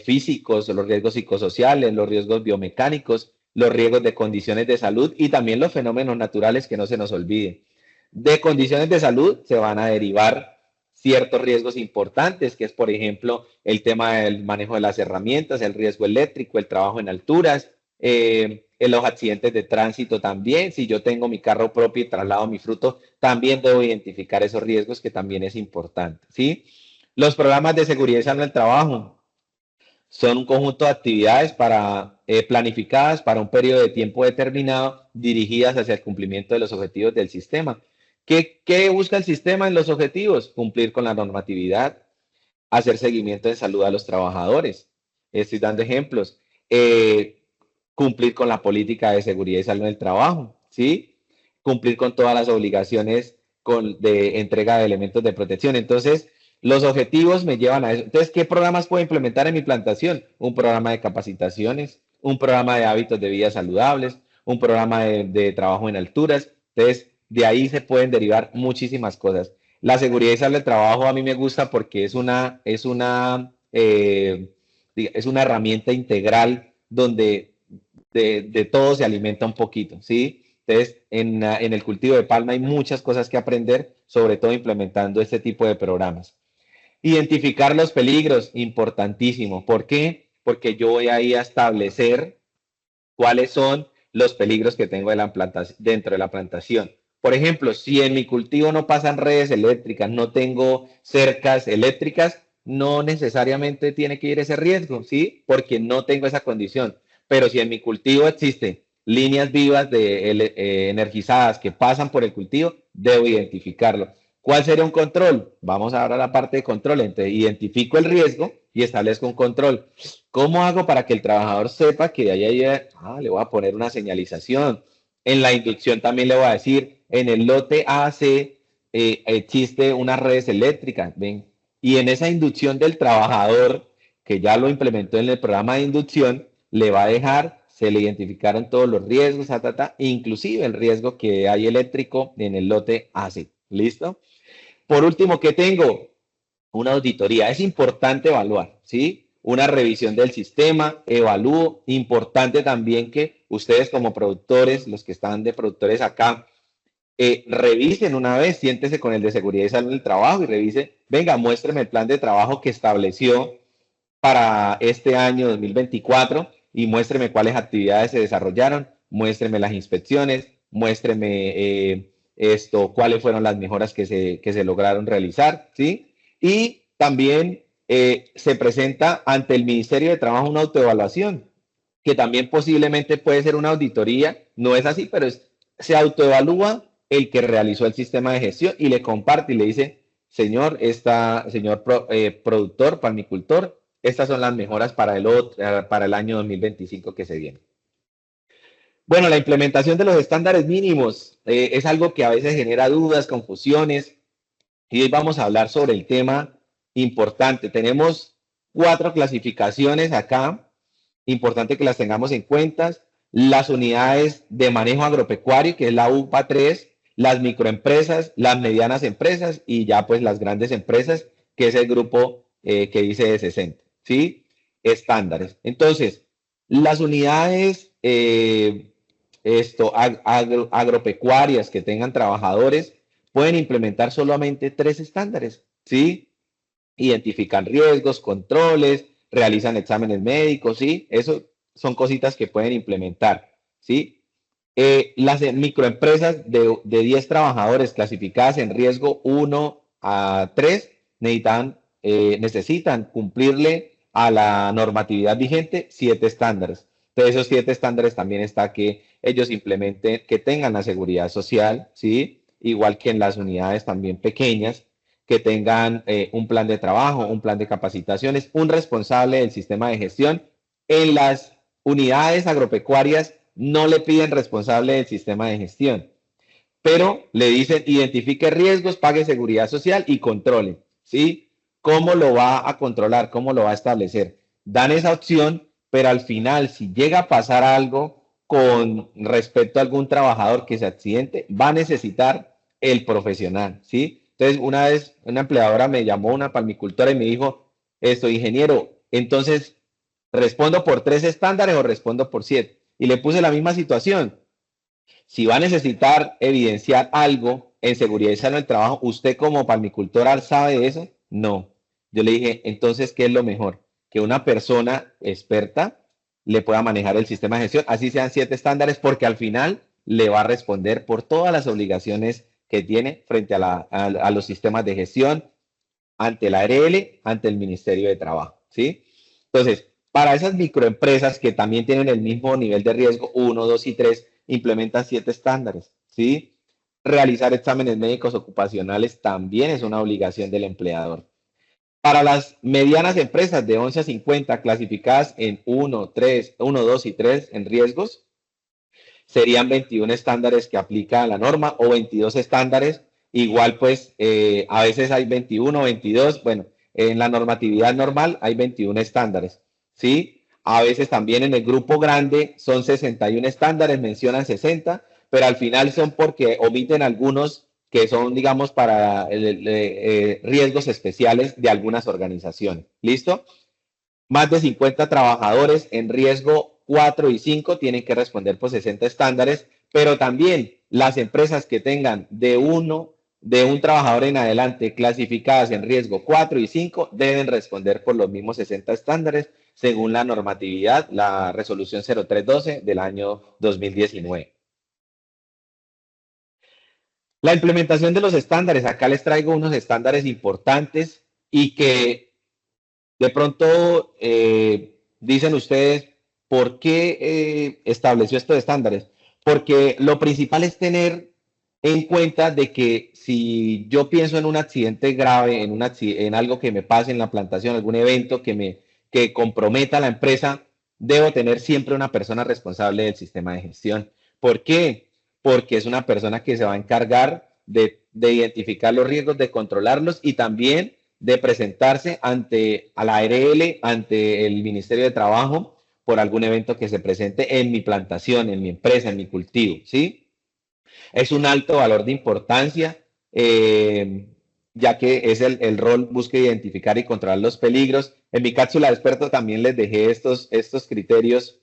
físicos, los riesgos psicosociales, los riesgos biomecánicos, los riesgos de condiciones de salud y también los fenómenos naturales que no se nos olviden. De condiciones de salud se van a derivar ciertos riesgos importantes, que es, por ejemplo, el tema del manejo de las herramientas, el riesgo eléctrico, el trabajo en alturas, en los accidentes de tránsito también. Si yo tengo mi carro propio y traslado mi fruto, también debo identificar esos riesgos, que también es importante, ¿sí? Los programas de seguridad y salud en el trabajo son un conjunto de actividades planificadas para un periodo de tiempo determinado, dirigidas hacia el cumplimiento de los objetivos del sistema. ¿Qué busca el sistema en los objetivos? Cumplir con la normatividad, hacer seguimiento de salud a los trabajadores. Estoy dando ejemplos. Cumplir con la política de seguridad y salud en el trabajo, ¿sí? Cumplir con todas las obligaciones de entrega de elementos de protección. Entonces, los objetivos me llevan a eso. Entonces, ¿qué programas puedo implementar en mi plantación? Un programa de capacitaciones, un programa de hábitos de vida saludables, un programa de trabajo en alturas. Entonces, de ahí se pueden derivar muchísimas cosas. La seguridad y salud del trabajo a mí me gusta porque es una herramienta integral donde de todo se alimenta un poquito, ¿sí? Entonces, en el cultivo de palma hay muchas cosas que aprender, sobre todo implementando este tipo de programas. Identificar los peligros, importantísimo. ¿Por qué? Porque yo voy ahí a establecer cuáles son los peligros que tengo dentro de la plantación. Por ejemplo, si en mi cultivo no pasan redes eléctricas, no tengo cercas eléctricas, no necesariamente tiene que ir ese riesgo, ¿sí? Porque no tengo esa condición. Pero si en mi cultivo existen líneas vivas energizadas que pasan por el cultivo, debo identificarlo. ¿Cuál sería un control? Vamos ahora a la parte de control. Entonces, identifico el riesgo y establezco un control. ¿Cómo hago para que el trabajador sepa que de ahí le voy a poner una señalización? En la inducción también le voy a decir, en el lote AC existe unas redes eléctricas, ¿ven? Y en esa inducción del trabajador, que ya lo implementó en el programa de inducción, le va a dejar, se le identificaron todos los riesgos, inclusive el riesgo que hay eléctrico en el lote AC. ¿Listo? Por último, ¿qué tengo? Una auditoría. Es importante evaluar, ¿sí? Una revisión del sistema, evalúo. Importante también que ustedes como productores, los que están de productores acá, revisen una vez, siéntese con el de seguridad y salud en el trabajo y revise, venga, muéstreme el plan de trabajo que estableció para este año 2024 y muéstreme cuáles actividades se desarrollaron, muéstreme las inspecciones, muéstreme cuáles fueron las mejoras que se lograron realizar, ¿sí? Y también se presenta ante el Ministerio de Trabajo una autoevaluación, que también posiblemente puede ser una auditoría, no es así, pero se autoevalúa el que realizó el sistema de gestión y le comparte y le dice, señor productor, palmicultor, estas son las mejoras para el año 2025 que se viene. Bueno, la implementación de los estándares mínimos es algo que a veces genera dudas, confusiones, y hoy vamos a hablar sobre el tema importante. Tenemos 4 clasificaciones acá, importante que las tengamos en cuenta. Las unidades de manejo agropecuario, que es la UPA 3, las microempresas, las medianas empresas y ya pues las grandes empresas, que es el grupo que dice de 60, ¿sí? Estándares. Entonces, las unidades agropecuarias que tengan trabajadores pueden implementar solamente 3 estándares, ¿sí? Identifican riesgos, controles, realizan exámenes médicos, ¿sí? Eso son cositas que pueden implementar, ¿sí? Las microempresas de 10 trabajadores clasificadas en riesgo 1 a 3 necesitan cumplirle a la normatividad vigente 7 estándares. De esos 7 estándares también está que ellos implementen, que tengan la seguridad social, ¿sí? Igual que en las unidades también pequeñas, que tengan un plan de trabajo, un plan de capacitaciones, un responsable del sistema de gestión. En las unidades agropecuarias no le piden responsable del sistema de gestión, pero le dicen identifique riesgos, pague seguridad social y controle, ¿sí? ¿Cómo lo va a controlar? ¿Cómo lo va a establecer? Dan esa opción, pero al final, si llega a pasar algo con respecto a algún trabajador que se accidente, va a necesitar el profesional, ¿sí? Entonces, una vez una empleadora me llamó, una palmicultora, y me dijo, ingeniero, entonces, ¿respondo por 3 estándares o respondo por 7? Y le puse la misma situación. Si va a necesitar evidenciar algo en seguridad y salud del trabajo, ¿usted como palmicultora sabe de eso? No. Yo le dije, entonces, ¿qué es lo mejor? Que una persona experta le pueda manejar el sistema de gestión, así sean 7 estándares, porque al final le va a responder por todas las obligaciones que tiene frente a los sistemas de gestión, ante la ARL, ante el Ministerio de Trabajo, ¿sí? Entonces, para esas microempresas que también tienen el mismo nivel de riesgo, 1, 2 y 3, implementan 7 estándares, ¿sí? realizar exámenes médicos ocupacionales también es una obligación del empleador. Para las medianas empresas de 11 a 50 clasificadas en 1, 3, 1, 2 y 3 en riesgos, serían 21 estándares que aplica la norma o 22 estándares. Igual pues a veces hay 21, 22, bueno, en la normatividad normal hay 21 estándares, ¿sí? A veces también en el grupo grande son 61 estándares, mencionan 60, pero al final son porque omiten algunos que son, digamos, para riesgos especiales de algunas organizaciones. ¿Listo? Más de 50 trabajadores en riesgo 4 y 5 tienen que responder por 60 estándares, pero también las empresas que tengan de un trabajador en adelante clasificadas en riesgo 4 y 5 deben responder por los mismos 60 estándares según la normatividad, la resolución 0312 del año 2019. La implementación de los estándares, acá les traigo unos estándares importantes y que de pronto dicen ustedes, ¿por qué estableció estos estándares? Porque lo principal es tener en cuenta de que si yo pienso en un accidente grave, en algo que me pase en la plantación, algún evento que comprometa a la empresa, debo tener siempre una persona responsable del sistema de gestión. ¿Por qué? Porque es una persona que se va a encargar de identificar los riesgos, de controlarlos y también de presentarse ante a la ARL, ante el Ministerio de Trabajo, por algún evento que se presente en mi plantación, en mi empresa, en mi cultivo, ¿sí? Es un alto valor de importancia, ya que es el rol, busca identificar y controlar los peligros. En mi cápsula de experto también les dejé estos criterios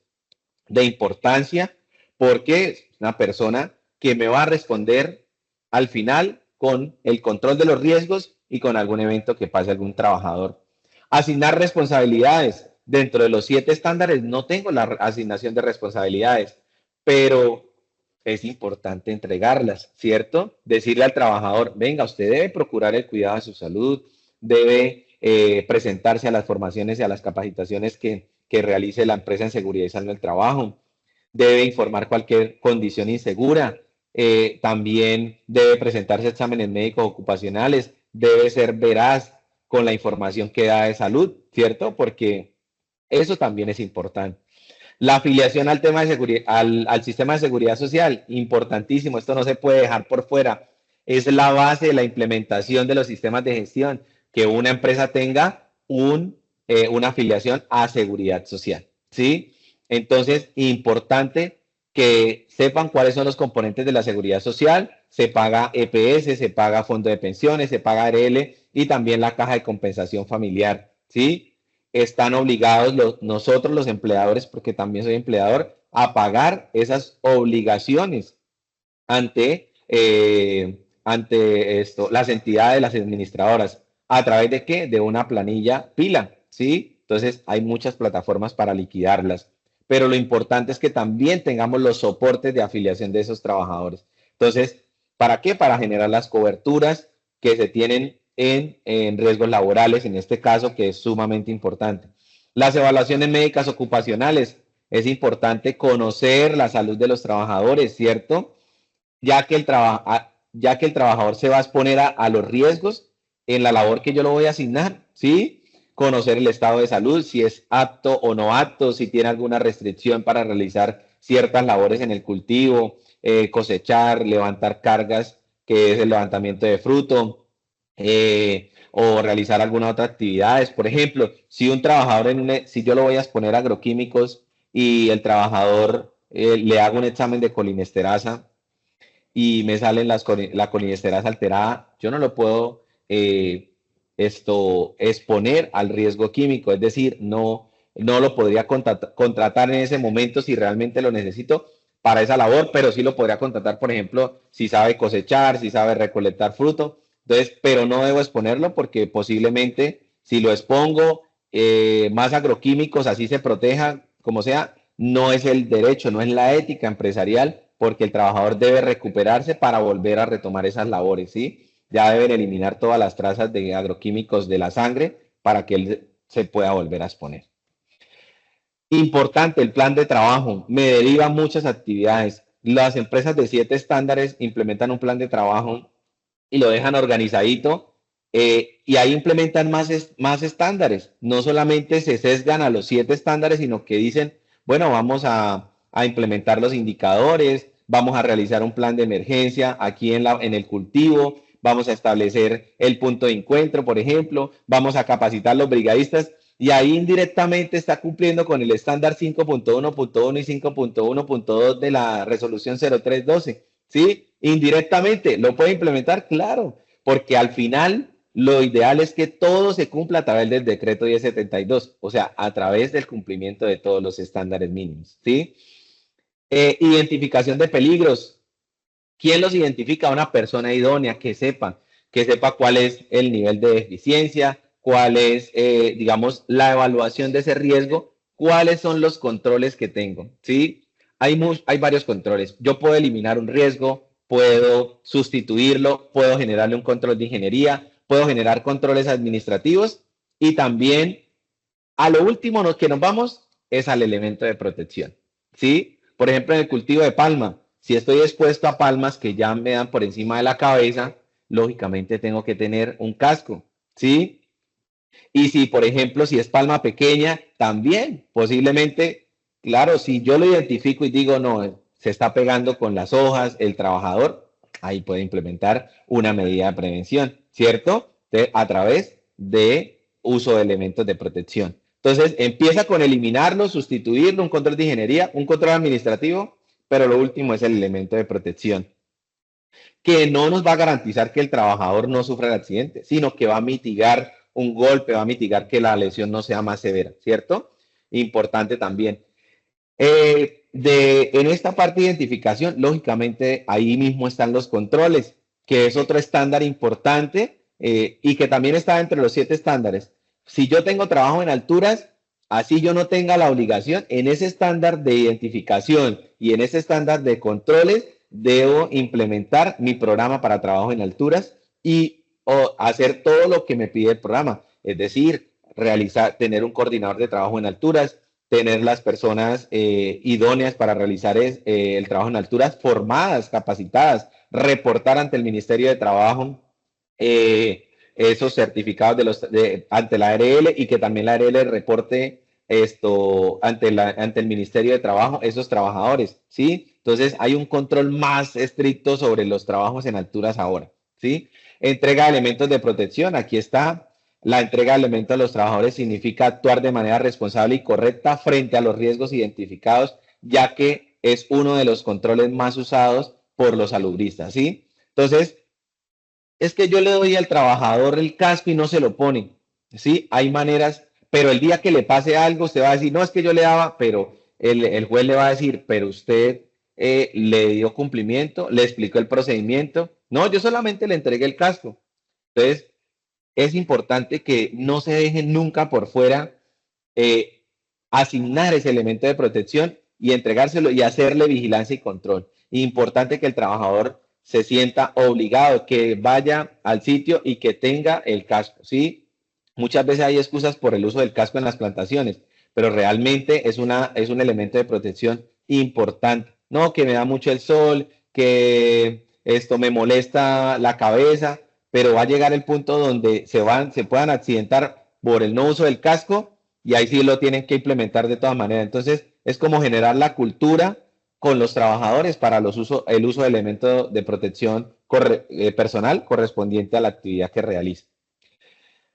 de importancia, porque es una persona que me va a responder al final con el control de los riesgos y con algún evento que pase algún trabajador. Asignar responsabilidades. Dentro de los 7 estándares no tengo la asignación de responsabilidades, pero es importante entregarlas, ¿cierto? Decirle al trabajador, venga, usted debe procurar el cuidado de su salud, debe presentarse a las formaciones y a las capacitaciones que realice la empresa en seguridad y salud del trabajo, debe informar cualquier condición insegura, también debe presentarse a exámenes médicos ocupacionales, debe ser veraz con la información que da de salud, ¿cierto? Porque eso también es importante. La afiliación al tema de seguridad, al sistema de seguridad social, importantísimo, esto no se puede dejar por fuera. Es la base de la implementación de los sistemas de gestión, que una empresa tenga una afiliación a seguridad social, ¿sí? Entonces, importante que sepan cuáles son los componentes de la seguridad social, se paga EPS, se paga fondo de pensiones, se paga ARL y también la caja de compensación familiar, ¿sí? Están obligados nosotros los empleadores, porque también soy empleador, a pagar esas obligaciones ante, las entidades, las administradoras. ¿A través de qué? De una planilla pila, ¿sí? Entonces hay muchas plataformas para liquidarlas. Pero lo importante es que también tengamos los soportes de afiliación de esos trabajadores. Entonces, ¿para qué? Para generar las coberturas que se tienen en riesgos laborales, en este caso, que es sumamente importante. Las evaluaciones médicas ocupacionales. Es importante conocer la salud de los trabajadores, ¿cierto? Ya que el trabajador se va a exponer a los riesgos en la labor que yo lo voy a asignar, ¿sí? Conocer el estado de salud, si es apto o no apto, si tiene alguna restricción para realizar ciertas labores en el cultivo, cosechar, levantar cargas, que es el levantamiento de fruto, o realizar alguna otra actividades. Por ejemplo, si un trabajador, si yo lo voy a exponer a agroquímicos y el trabajador le hago un examen de colinesterasa y me salen la colinesterasa alterada, yo no lo puedo exponer al riesgo químico, es decir, no lo podría contratar en ese momento si realmente lo necesito para esa labor, pero sí lo podría contratar, por ejemplo, si sabe cosechar, si sabe recolectar fruto, entonces, pero no debo exponerlo porque posiblemente si lo expongo, más agroquímicos, así se proteja, como sea, no es el derecho, no es la ética empresarial, porque el trabajador debe recuperarse para volver a retomar esas labores, ¿sí? Ya deben eliminar todas las trazas de agroquímicos de la sangre para que él se pueda volver a exponer. Importante, el plan de trabajo me deriva muchas actividades. las empresas de 7 estándares implementan un plan de trabajo y lo dejan organizadito, y ahí implementan más estándares. No solamente se sesgan a los 7 estándares, sino que dicen, bueno, vamos a implementar los indicadores, vamos a realizar un plan de emergencia aquí en el cultivo, vamos a establecer el punto de encuentro, por ejemplo, vamos a capacitar a los brigadistas, y ahí indirectamente está cumpliendo con el estándar 5.1.1 y 5.1.2 de la resolución 0312. ¿Sí? Indirectamente, ¿lo puede implementar? Claro, porque al final lo ideal es que todo se cumpla a través del decreto 1072, o sea, a través del cumplimiento de todos los estándares mínimos. ¿Sí? Identificación de peligros. ¿Quién los identifica? Una persona idónea que sepa cuál es el nivel de eficiencia, cuál es, digamos, la evaluación de ese riesgo, cuáles son los controles que tengo, ¿sí? Hay varios controles. Yo puedo eliminar un riesgo, puedo sustituirlo, puedo generarle un control de ingeniería, puedo generar controles administrativos y también a lo último que nos vamos es al elemento de protección, ¿sí? Por ejemplo, en el cultivo de palma, si estoy expuesto a palmas que ya me dan por encima de la cabeza, lógicamente tengo que tener un casco, ¿sí? Y si, por ejemplo, si es palma pequeña, también posiblemente, claro, si yo lo identifico y digo, no, se está pegando con las hojas, el trabajador, ahí puede implementar una medida de prevención, ¿cierto? A través de uso de elementos de protección. Entonces, empieza con eliminarlo, sustituirlo, un control de ingeniería, un control administrativo, pero lo último es el elemento de protección, que no nos va a garantizar que el trabajador no sufra el accidente, sino que va a mitigar un golpe, va a mitigar que la lesión no sea más severa, ¿cierto? Importante también. En esta parte de identificación, lógicamente, ahí mismo están los controles, que es otro estándar importante, y que también está entre los 7 estándares. Si yo tengo trabajo en alturas, así yo no tenga la obligación, en ese estándar de identificación y en ese estándar de controles, debo implementar mi programa para trabajo en alturas y hacer todo lo que me pide el programa. Es decir, tener un coordinador de trabajo en alturas, tener las personas idóneas para realizar el trabajo en alturas, formadas, capacitadas, reportar ante el Ministerio de Trabajo esos certificados ante la ARL, y que también la ARL reporte esto ante el Ministerio de Trabajo, esos trabajadores, ¿sí? Entonces hay un control más estricto sobre los trabajos en alturas ahora, ¿sí? Entrega de elementos de protección, aquí está. La entrega de elementos a los trabajadores significa actuar de manera responsable y correcta frente a los riesgos identificados, ya que es uno de los controles más usados por los salubristas, ¿sí? Entonces, es que yo le doy al trabajador el casco y no se lo pone, ¿sí? Hay maneras, pero el día que le pase algo, usted va a decir, no, es que yo le daba, pero el juez le va a decir, pero usted le dio cumplimiento, le explicó el procedimiento. No, yo solamente le entregué el casco. Entonces, es importante que no se dejen nunca por fuera asignar ese elemento de protección y entregárselo y hacerle vigilancia y control. Importante que el trabajador se sienta obligado, que vaya al sitio y que tenga el casco, ¿sí? Muchas veces hay excusas por el uso del casco en las plantaciones, pero realmente es un elemento de protección importante. No, que me da mucho el sol, que esto me molesta la cabeza, pero va a llegar el punto donde se puedan accidentar por el no uso del casco, y ahí sí lo tienen que implementar de todas maneras. Entonces, es como generar la cultura con los trabajadores para el uso de elementos de protección personal correspondiente a la actividad que realiza.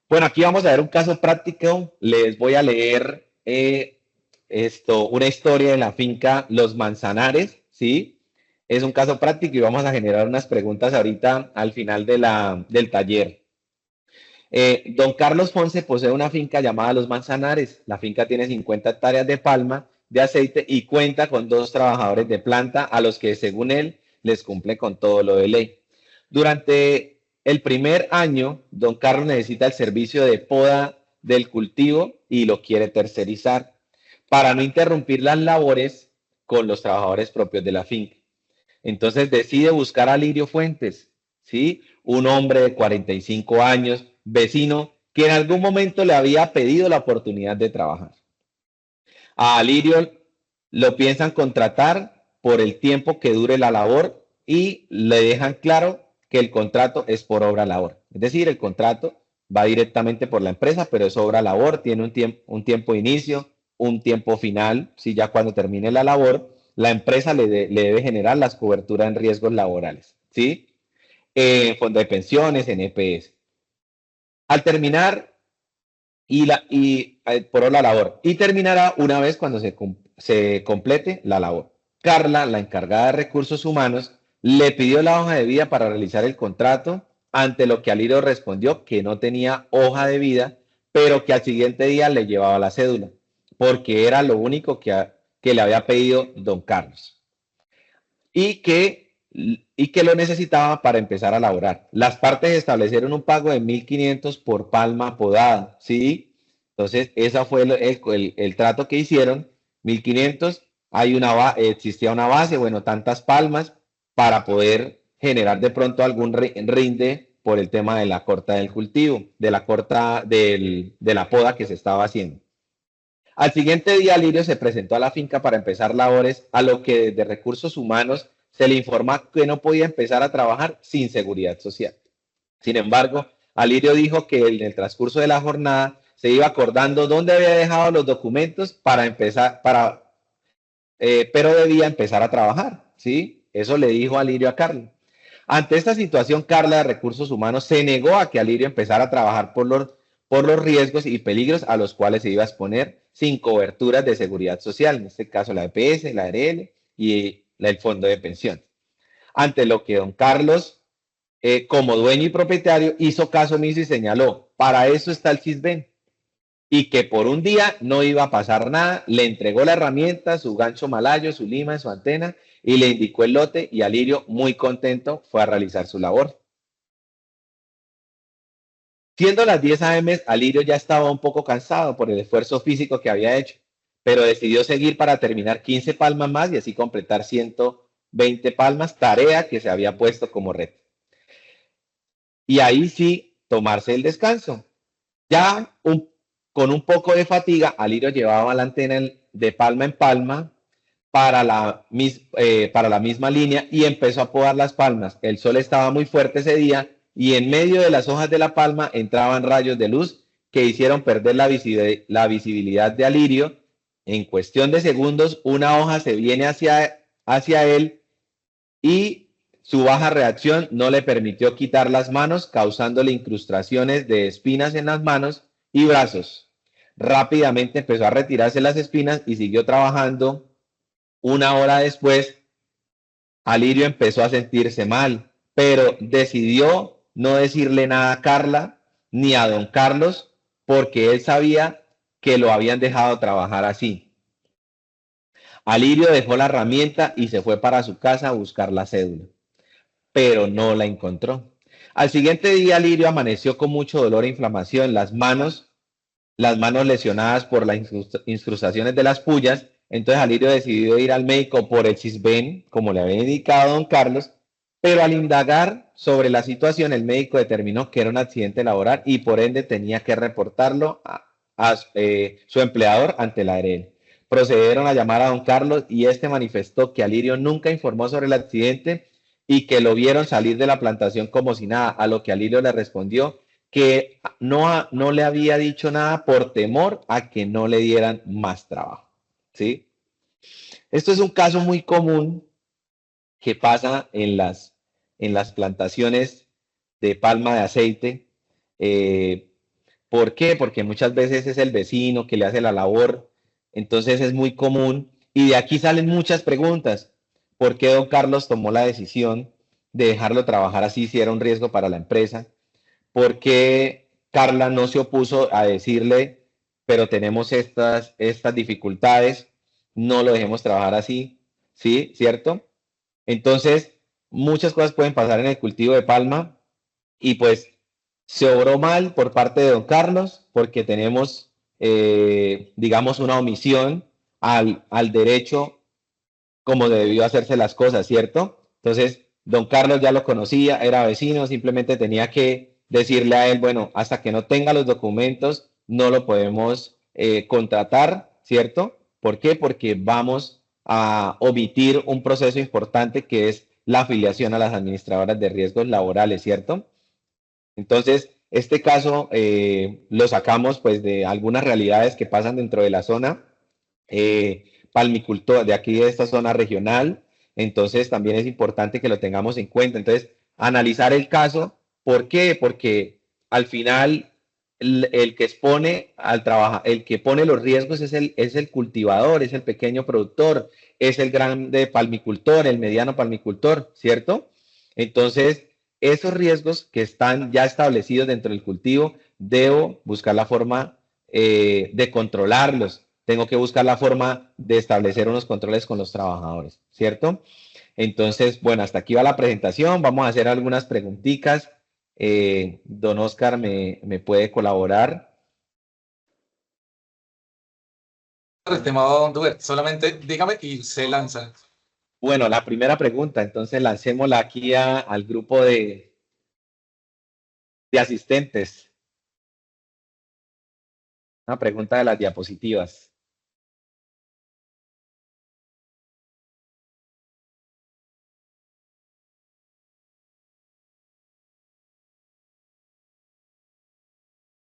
Bueno, aquí vamos a ver un caso práctico. Les voy a leer una historia de la finca Los Manzanares, ¿sí? Es un caso práctico y vamos a generar unas preguntas ahorita al final del taller. Don Carlos Ponce posee una finca llamada Los Manzanares. La finca tiene 50 hectáreas de palma de aceite y cuenta con 2 trabajadores de planta a los que, según él, les cumple con todo lo de ley. Durante el primer año, don Carlos necesita el servicio de poda del cultivo y lo quiere tercerizar para no interrumpir las labores con los trabajadores propios de la finca. Entonces decide buscar a Lirio Fuentes, ¿sí? Un hombre de 45 años, vecino, que en algún momento le había pedido la oportunidad de trabajar. A Lirio lo piensan contratar por el tiempo que dure la labor y le dejan claro que el contrato es por obra labor. Es decir, el contrato va directamente por la empresa, pero es obra labor, tiene un tiempo de inicio, un tiempo final, si ya cuando termine la labor, la empresa le debe generar las coberturas en riesgos laborales, ¿sí? Fondo de pensiones, en EPS. Al terminar, por la labor, y terminará una vez cuando se complete la labor. Carla, la encargada de recursos humanos, le pidió la hoja de vida para realizar el contrato, ante lo que Alirio respondió que no tenía hoja de vida, pero que al siguiente día le llevaba la cédula, porque era lo único que le había pedido don Carlos. Y que lo necesitaba para empezar a laborar. Las partes establecieron un pago de 1.500 por palma podada, ¿sí? Entonces, ese fue el trato que hicieron, 1.500, existía una base, bueno, tantas palmas para poder generar de pronto algún rinde por el tema de la corta del cultivo, de la poda que se estaba haciendo. Al siguiente día, Lirio se presentó a la finca para empezar labores, a lo que desde Recursos Humanos se le informó que no podía empezar a trabajar sin seguridad social. Sin embargo, Alirio dijo que en el transcurso de la jornada se iba acordando dónde había dejado los documentos pero debía empezar a trabajar, ¿sí? Eso le dijo Alirio a Carla. Ante esta situación, Carla de Recursos Humanos se negó a que Alirio empezara a trabajar por los riesgos y peligros a los cuales se iba a exponer sin coberturas de seguridad social, en este caso la EPS, la ARL y el fondo de pensión. Ante lo que don Carlos, como dueño y propietario, hizo caso omiso y señaló, para eso está el CISBEN, y que por un día no iba a pasar nada, le entregó la herramienta, su gancho malayo, su lima, su antena, y le indicó el lote, y Alirio, muy contento, fue a realizar su labor. Siendo las 10 a.m., Alirio ya estaba un poco cansado por el esfuerzo físico que había hecho, pero decidió seguir para terminar 15 palmas más y así completar 120 palmas, tarea que se había puesto como reto. Y ahí sí, tomarse el descanso. Ya con un poco de fatiga, Alirio llevaba la antena de palma en palma para la misma línea y empezó a podar las palmas. El sol estaba muy fuerte ese día y en medio de las hojas de la palma entraban rayos de luz que hicieron perder la visibilidad de Alirio. En cuestión de segundos, una hoja se viene hacia él y su baja reacción no le permitió quitar las manos, causándole incrustaciones de espinas en las manos y brazos. Rápidamente empezó a retirarse las espinas y siguió trabajando. Una hora después, Alirio empezó a sentirse mal, pero decidió no decirle nada a Carla ni a don Carlos porque él sabía que lo habían dejado trabajar así. Alirio dejó la herramienta y se fue para su casa a buscar la cédula, pero no la encontró. Al siguiente día, Alirio amaneció con mucho dolor e inflamación en las manos lesionadas por las incrustaciones de las pullas. Entonces Alirio decidió ir al médico por el CISBEN, como le había indicado don Carlos, pero al indagar sobre la situación, el médico determinó que era un accidente laboral y por ende tenía que reportarlo a su empleador ante la ARL. Procedieron a llamar a don Carlos y este manifestó que Alirio nunca informó sobre el accidente y que lo vieron salir de la plantación como si nada, a lo que Alirio le respondió que no le había dicho nada por temor a que no le dieran más trabajo, ¿sí? Esto es un caso muy común que pasa en las plantaciones de palma de aceite. ¿Por qué? Porque muchas veces es el vecino que le hace la labor, entonces es muy común y de aquí salen muchas preguntas. ¿Por qué don Carlos tomó la decisión de dejarlo trabajar así si era un riesgo para la empresa? ¿Por qué Carla no se opuso a decirle, pero tenemos estas dificultades, no lo dejemos trabajar así? ¿Sí? ¿Cierto? Entonces, muchas cosas pueden pasar en el cultivo de palma y pues se obró mal por parte de don Carlos porque tenemos, digamos, una omisión al derecho como debió hacerse las cosas, ¿cierto? Entonces, don Carlos ya lo conocía, era vecino, simplemente tenía que decirle a él, bueno, hasta que no tenga los documentos, no lo podemos contratar, ¿cierto? ¿Por qué? Porque vamos a omitir un proceso importante que es la afiliación a las administradoras de riesgos laborales, ¿cierto? Entonces, este caso lo sacamos pues de algunas realidades que pasan dentro de la zona palmicultor, de aquí de esta zona regional. Entonces, también es importante que lo tengamos en cuenta. Entonces, analizar el caso. ¿Por qué? Porque al final el que expone al trabajo, el que pone los riesgos es el cultivador, es el pequeño productor, es el grande palmicultor, el mediano palmicultor, ¿cierto? Entonces, esos riesgos que están ya establecidos dentro del cultivo, debo buscar la forma de controlarlos. Tengo que buscar la forma de establecer unos controles con los trabajadores, ¿cierto? Entonces, bueno, hasta aquí va la presentación. Vamos a hacer algunas preguntitas. Don Oscar me puede colaborar. Estimado Don Duber, solamente dígame y se lanza. Bueno, la primera pregunta, entonces lancémosla aquí al grupo de asistentes. Una pregunta de las diapositivas.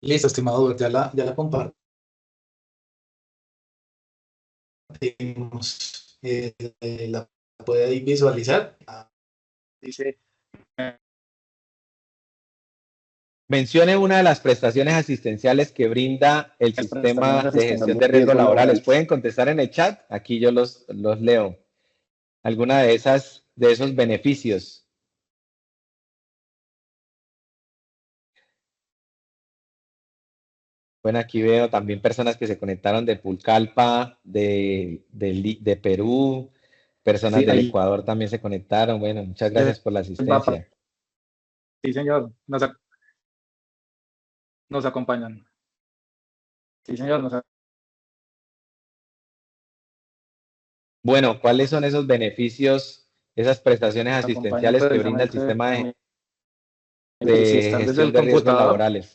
Listo, estimado Duber, ya la compartimos. La puede visualizar. Dice, Mencione una de las prestaciones asistenciales que brinda el las sistema prestaciones de gestión de asistenciales de riesgos riesgos laborales. laborales. Pueden contestar en el chat, aquí yo los leo. Alguna de esos beneficios. Bueno, aquí veo también personas que se conectaron de Pulcalpa, de Perú, personas Sí, del ahí Ecuador también se conectaron. Bueno, muchas les gracias por la va, asistencia. sí, señor, nos acompañan. Sí, señor, nos Bueno, ¿cuáles son esos beneficios, esas prestaciones acompañan asistenciales que brinda el precisamente, sistema si de están desde gestión el de riesgos computador, laborales?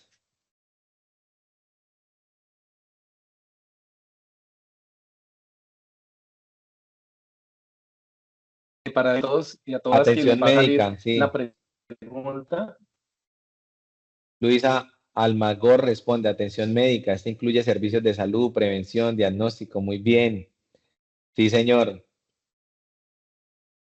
y para todos y a todas quienes les Atención va a salir médica, la sí. pregunta. Luisa Almagor responde, atención médica, este incluye servicios de salud, prevención, diagnóstico, muy bien. Sí, señor.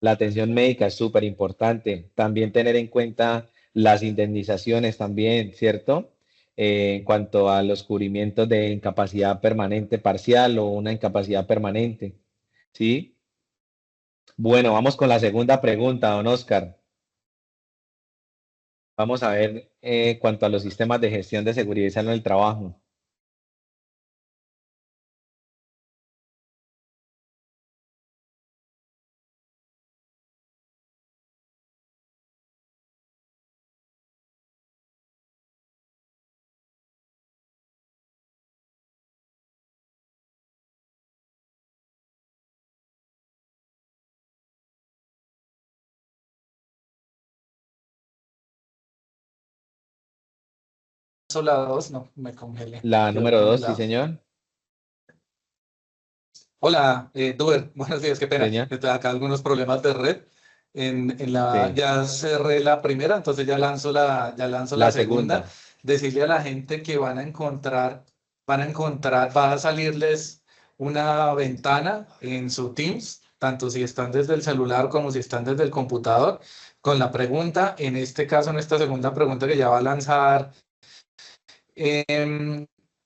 La atención médica es súper importante. También tener en cuenta las indemnizaciones también, ¿cierto? En cuanto a los cubrimientos de incapacidad permanente parcial o una incapacidad permanente, ¿sí? Bueno, vamos con la segunda pregunta, don Oscar. Vamos a ver cuanto a los sistemas de gestión de seguridad y salud en el trabajo. La 2, no, me congelé. La Quedó número 2, sí, congelado. señor. Hola, Duber, buenos días, qué pena. Señor. Estoy acá algunos problemas de red. Sí. Ya cerré la primera, entonces ya lanzo la La segunda. segunda. Decirle a la gente que va a salirles una ventana en su Teams, tanto si están desde el celular como si están desde el computador, con la pregunta, en este caso, en esta segunda pregunta que ya va a lanzar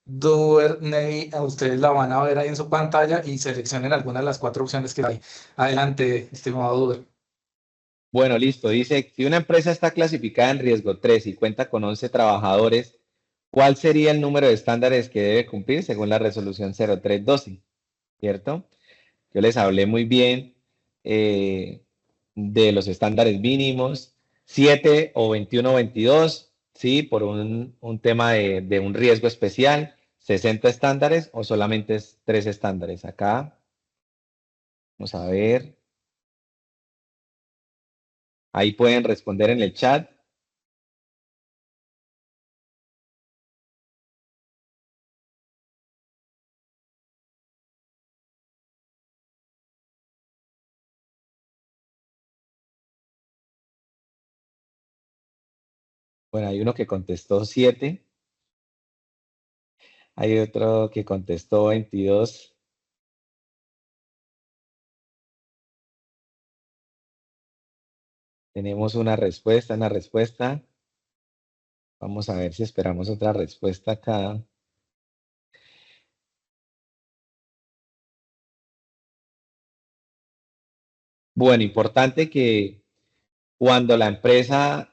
Duvernay, a ustedes la van a ver ahí en su pantalla y seleccionen alguna de las cuatro opciones que hay. Adelante, estimado Duber. Bueno, listo. Dice, si una empresa está clasificada en riesgo 3 y cuenta con 11 trabajadores, ¿cuál sería el número de estándares que debe cumplir según la resolución 0312? ¿Cierto? Yo les hablé muy bien eh, de los estándares mínimos, 7 o 21 o 22, ¿sí? Por un tema de un riesgo especial, 60 estándares o solamente es 3 estándares. Acá, vamos a ver, ahí pueden responder en el chat. Bueno, hay uno que contestó 7. Hay otro que contestó 22. Tenemos una respuesta, una respuesta. Vamos a ver si esperamos otra respuesta acá. Bueno, importante que cuando la empresa,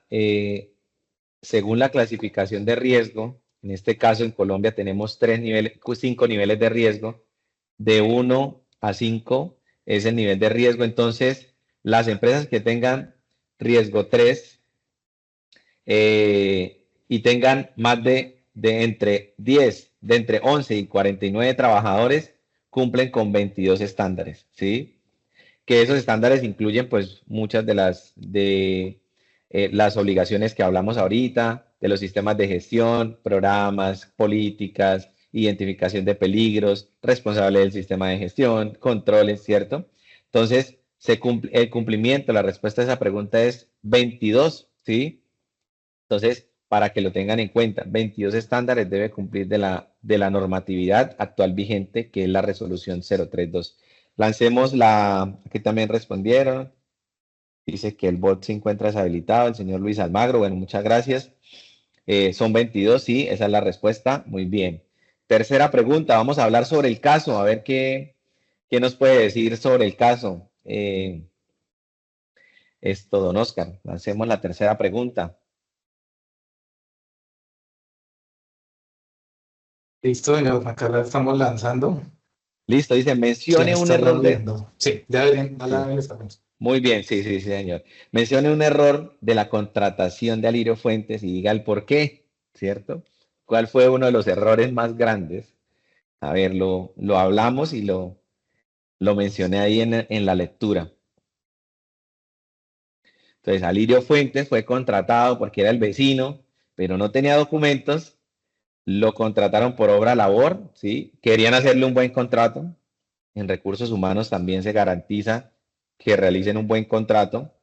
según la clasificación de riesgo, en este caso en Colombia tenemos 5 niveles de riesgo, de 1 a 5 es el nivel de riesgo. Entonces, las empresas que tengan riesgo 3 y tengan más de entre 11 y 49 trabajadores, cumplen con 22 estándares, ¿sí? Que esos estándares incluyen pues muchas de las obligaciones que hablamos ahorita, de los sistemas de gestión, programas, políticas, identificación de peligros, responsable del sistema de gestión, controles, ¿cierto? Entonces, el cumplimiento, la respuesta a esa pregunta es 22, ¿sí? Entonces, para que lo tengan en cuenta, 22 estándares debe cumplir de la normatividad actual vigente, que es la resolución 032. Lancemos aquí también respondieron. Dice que el bot se encuentra deshabilitado, el señor Luis Almagro. Bueno, muchas gracias. Son 22, sí, esa es la respuesta. Muy bien. Tercera pregunta, vamos a hablar sobre el caso, a ver qué nos puede decir sobre el caso. Don Oscar, lancemos la tercera pregunta. Listo, señor, acá la estamos lanzando. Listo, dice, ¿Quién mencione un está error de... viendo? Sí, ya deberían, ya la Sí. deben estar viendo. Muy bien, sí, sí, sí, señor. Mencione un error de la contratación de Alirio Fuentes y diga el por qué, ¿cierto? ¿Cuál fue uno de los errores más grandes? A ver, lo hablamos y lo mencioné ahí en la lectura. Entonces, Alirio Fuentes fue contratado porque era el vecino, pero no tenía documentos. Lo contrataron por obra labor, ¿sí? Querían hacerle un buen contrato. En recursos humanos también se garantiza que realicen un buen contrato.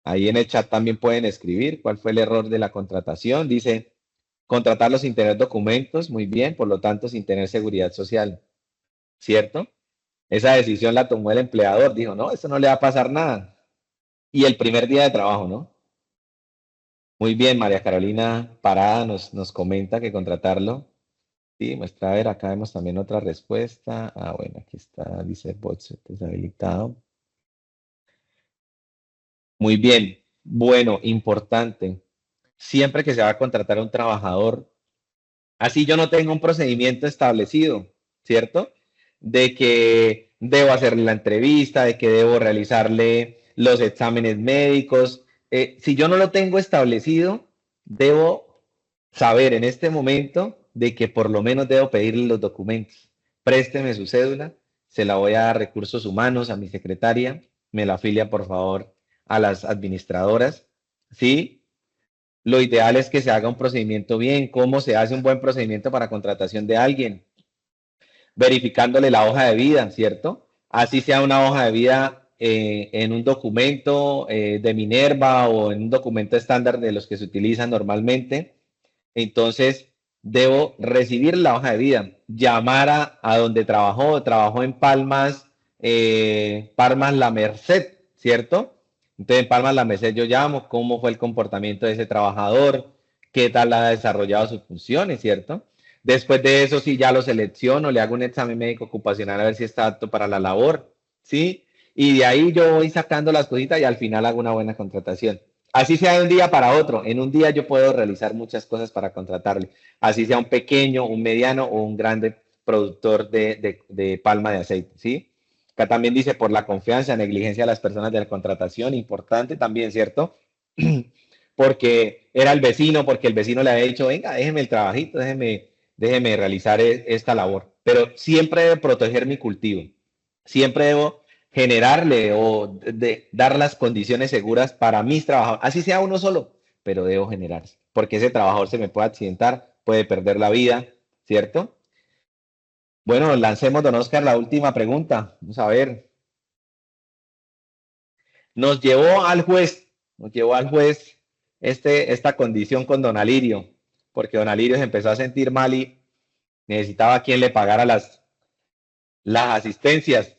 Ahí en el chat también pueden escribir cuál fue el error de la contratación. Dice, contratarlo sin tener documentos, muy bien, por lo tanto, sin tener seguridad social, ¿cierto? Esa decisión la tomó el empleador, dijo, no, esto no le va a pasar nada. Y el primer día de trabajo, ¿no? Muy bien, María Carolina Parada nos comenta que contratarlo. Sí, muestra, a ver, acá vemos también otra respuesta. Ah, bueno, aquí está, dice bot deshabilitado. Muy bien, bueno, importante. Siempre que se va a contratar a un trabajador, así yo no tengo un procedimiento establecido, ¿cierto? De que debo hacerle la entrevista, de que debo realizarle los exámenes médicos. Si yo no lo tengo establecido, debo saber en este momento de que por lo menos debo pedirle los documentos. Présteme su cédula, se la voy a dar a recursos humanos, a mi secretaria, me la afilia por favor a las administradoras, ¿sí? Lo ideal es que se haga un procedimiento bien. ¿Cómo se hace un buen procedimiento para contratación de alguien? Verificándole la hoja de vida, ¿cierto? Así sea una hoja de vida en un documento de Minerva o en un documento estándar de los que se utilizan normalmente. Entonces, debo recibir la hoja de vida, llamar a donde trabajó en Palmas, Palmas La Merced, ¿cierto? Entonces, en Palmas La Merced yo llamo, cómo fue el comportamiento de ese trabajador, qué tal ha desarrollado sus funciones, ¿cierto? Después de eso, sí, ya lo selecciono, le hago un examen médico ocupacional a ver si está apto para la labor, ¿sí? Y de ahí yo voy sacando las cositas y al final hago una buena contratación. Así sea de un día para otro. En un día yo puedo realizar muchas cosas para contratarle. Así sea un pequeño, un mediano o un grande productor de palma de aceite, ¿sí? Acá también dice por la confianza, negligencia de las personas de la contratación, importante también, ¿cierto? Porque era el vecino, porque el vecino le había dicho, venga, déjeme el trabajito, déjeme realizar esta labor. Pero siempre debo proteger mi cultivo. Siempre debo generarle o dar las condiciones seguras para mis trabajadores. Así sea uno solo, pero debo generar. Porque ese trabajador se me puede accidentar, puede perder la vida, ¿cierto? Bueno, lancemos, don Oscar, la última pregunta. Vamos a ver. Nos llevó al juez esta condición con don Alirio, porque don Alirio se empezó a sentir mal y necesitaba a quien le pagara las asistencias,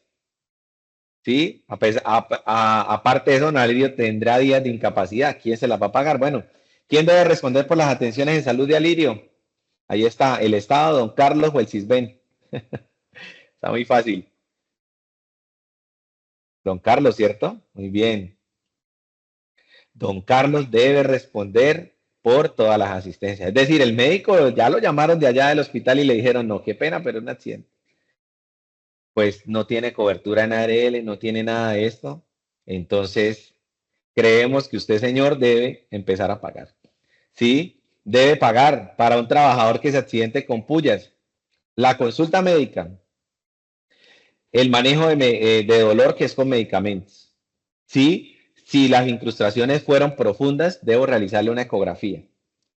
¿sí? Aparte de eso, don Alirio tendrá días de incapacidad. ¿Quién se las va a pagar? Bueno, ¿quién debe responder por las atenciones de salud de Alirio? Ahí está, el Estado, don Carlos o el CISBEN. Está muy fácil. Don Carlos, ¿cierto? Muy bien. Don Carlos debe responder por todas las asistencias. Es decir, el médico ya lo llamaron de allá del hospital y le dijeron, no, qué pena, pero es un accidente. Pues no tiene cobertura en ARL, no tiene nada de esto. Entonces, creemos que usted, señor, debe empezar a pagar. ¿Sí? Debe pagar para un trabajador que se accidente con pullas. La consulta médica, el manejo de dolor que es con medicamentos. ¿Sí? Si las incrustaciones fueron profundas, debo realizarle una ecografía.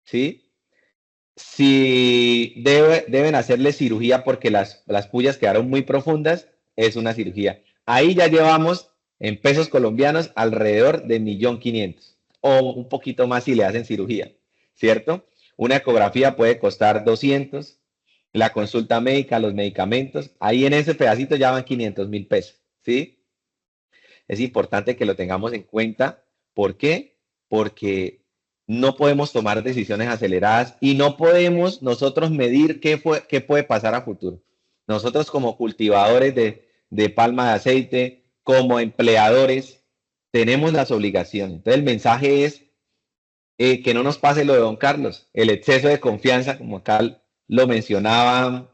¿Sí? Si deben hacerle cirugía porque las pullas quedaron muy profundas, es una cirugía. Ahí ya llevamos en pesos colombianos alrededor de 1.500.000 o un poquito más si le hacen cirugía, ¿cierto? Una ecografía puede costar 200, la consulta médica, los medicamentos, ahí en ese pedacito ya van 500.000 pesos, ¿sí? Es importante que lo tengamos en cuenta. ¿Por qué? Porque no podemos tomar decisiones aceleradas y no podemos nosotros medir qué puede pasar a futuro. Nosotros como cultivadores de palma de aceite, como empleadores, tenemos las obligaciones. Entonces el mensaje es que no nos pase lo de don Carlos, el exceso de confianza, como acá lo mencionaba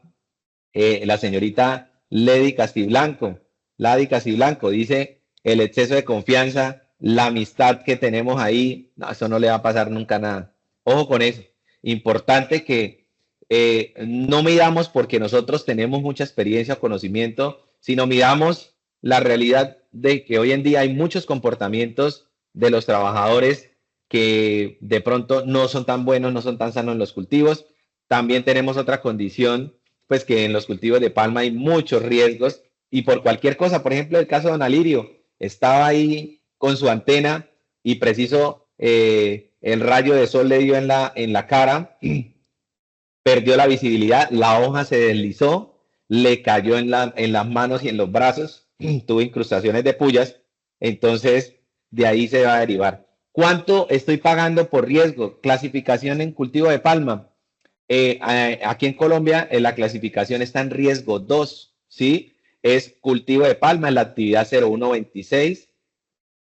la señorita Lady Castiblanco. Lady Castiblanco dice, el exceso de confianza, la amistad que tenemos ahí, no, eso no le va a pasar nunca nada. Ojo con eso. Importante que no midamos porque nosotros tenemos mucha experiencia o conocimiento, sino midamos la realidad de que hoy en día hay muchos comportamientos de los trabajadores que de pronto no son tan buenos, no son tan sanos en los cultivos. También tenemos otra condición, pues que en los cultivos de palma hay muchos riesgos y por cualquier cosa, por ejemplo, el caso de don Alirio, estaba ahí con su antena y preciso el rayo de sol le dio en la cara, perdió la visibilidad, la hoja se deslizó, le cayó en las manos y en los brazos, tuvo incrustaciones de pullas, entonces de ahí se va a derivar. ¿Cuánto estoy pagando por riesgo? Clasificación en cultivo de palma. Aquí en Colombia la clasificación está en riesgo 2, ¿sí? Es cultivo de palma, en la actividad 0126,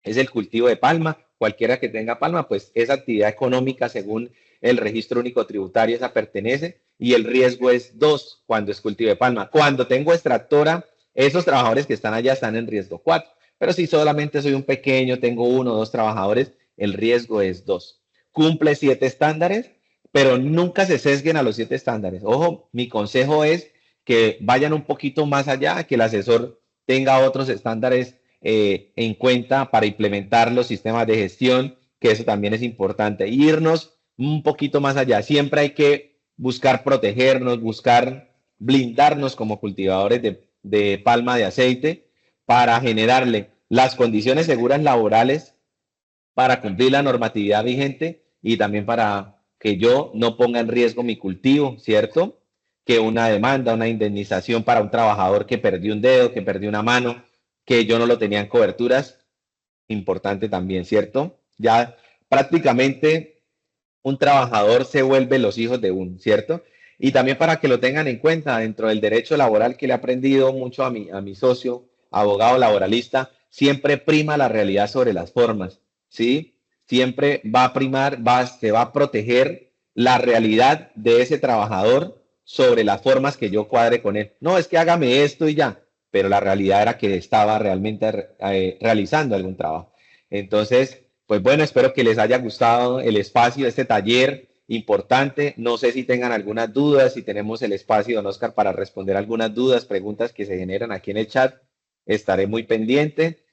es el cultivo de palma. Cualquiera que tenga palma, pues esa actividad económica según el registro único tributario, esa pertenece, y el riesgo es 2 cuando es cultivo de palma. Cuando tengo extractora, esos trabajadores que están allá están en riesgo 4, pero si solamente soy un pequeño, tengo 1 o 2 trabajadores, el riesgo es 2. Cumple 7 estándares, pero nunca se sesguen a los 7 estándares. Ojo, mi consejo es que vayan un poquito más allá, que el asesor tenga otros estándares en cuenta para implementar los sistemas de gestión, que eso también es importante. Irnos un poquito más allá. Siempre hay que buscar protegernos, buscar blindarnos como cultivadores de palma de aceite para generarle las condiciones seguras laborales para cumplir la normatividad vigente y también para que yo no ponga en riesgo mi cultivo, ¿cierto? Que una demanda, una indemnización para un trabajador que perdió un dedo, que perdió una mano, que yo no lo tenía en coberturas, importante también, ¿cierto? Ya prácticamente un trabajador se vuelve los hijos de uno, ¿cierto? Y también para que lo tengan en cuenta dentro del derecho laboral que le he aprendido mucho a mi socio, abogado laboralista, siempre prima la realidad sobre las formas, ¿sí? Siempre va a primar, se va a proteger la realidad de ese trabajador sobre las formas que yo cuadre con él. No, es que hágame esto y ya, pero la realidad era que estaba realmente realizando algún trabajo. Entonces, pues bueno, espero que les haya gustado el espacio, este taller importante. No sé si tengan algunas dudas, si tenemos el espacio, don Oscar, para responder algunas dudas, preguntas que se generan aquí en el chat. Estaré muy pendiente.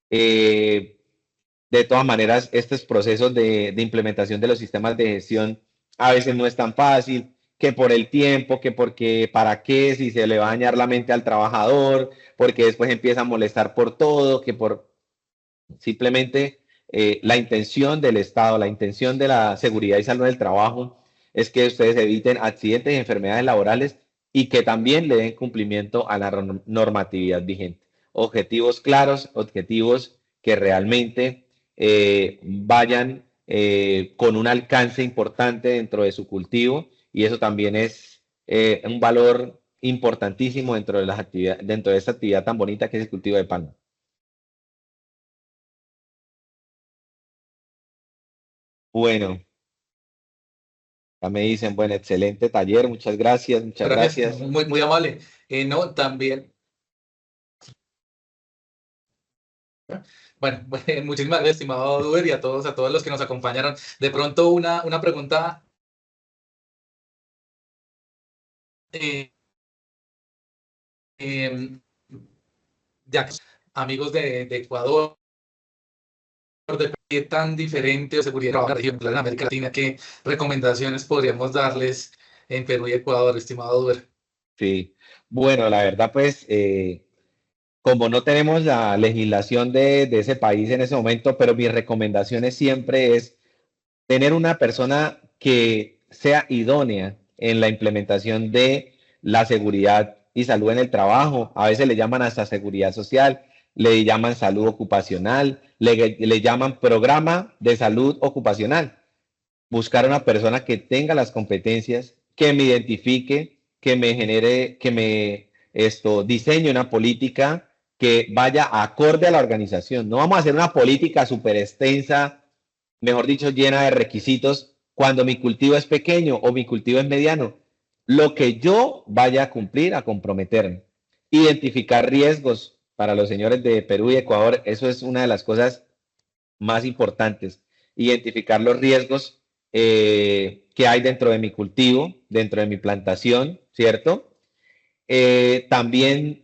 De todas maneras, estos procesos de implementación de los sistemas de gestión a veces no es tan fácil, que por el tiempo, que porque para qué, si se le va a dañar la mente al trabajador, porque después empieza a molestar por todo, que por Simplemente la intención del Estado, la intención de la seguridad y salud del trabajo es que ustedes eviten accidentes y enfermedades laborales y que también le den cumplimiento a la normatividad vigente. Objetivos claros, objetivos que realmente vayan con un alcance importante dentro de su cultivo, y eso también es un valor importantísimo dentro de las actividades, dentro de esta actividad tan bonita que es el cultivo de palma. Bueno, ya me dicen, bueno, excelente taller, muchas gracias, muchas Gracias, gracias. muy, muy amable. No, también, bueno, muchísimas gracias, estimado Duber, y a todos los que nos acompañaron. De pronto, una pregunta, eh, em, ya que amigos de Ecuador, de qué tan diferente o seguridad de la región en América Latina, qué recomendaciones podríamos darles en Perú y Ecuador, estimado Duber. Sí, bueno, la verdad, pues, como no tenemos la legislación de ese país en ese momento, pero mi recomendación siempre es tener una persona que sea idónea en la implementación de la seguridad y salud en el trabajo. A veces le llaman hasta seguridad social, le llaman salud ocupacional, le llaman programa de salud ocupacional. Buscar una persona que tenga las competencias, que me identifique, que me genere, que me diseñe una política que vaya acorde a la organización. No vamos a hacer una política súper extensa, mejor dicho, llena de requisitos, cuando mi cultivo es pequeño o mi cultivo es mediano. Lo que yo vaya a cumplir, a comprometerme. Identificar riesgos para los señores de Perú y Ecuador, eso es una de las cosas más importantes. Identificar los riesgos que hay dentro de mi cultivo, dentro de mi plantación, ¿cierto? También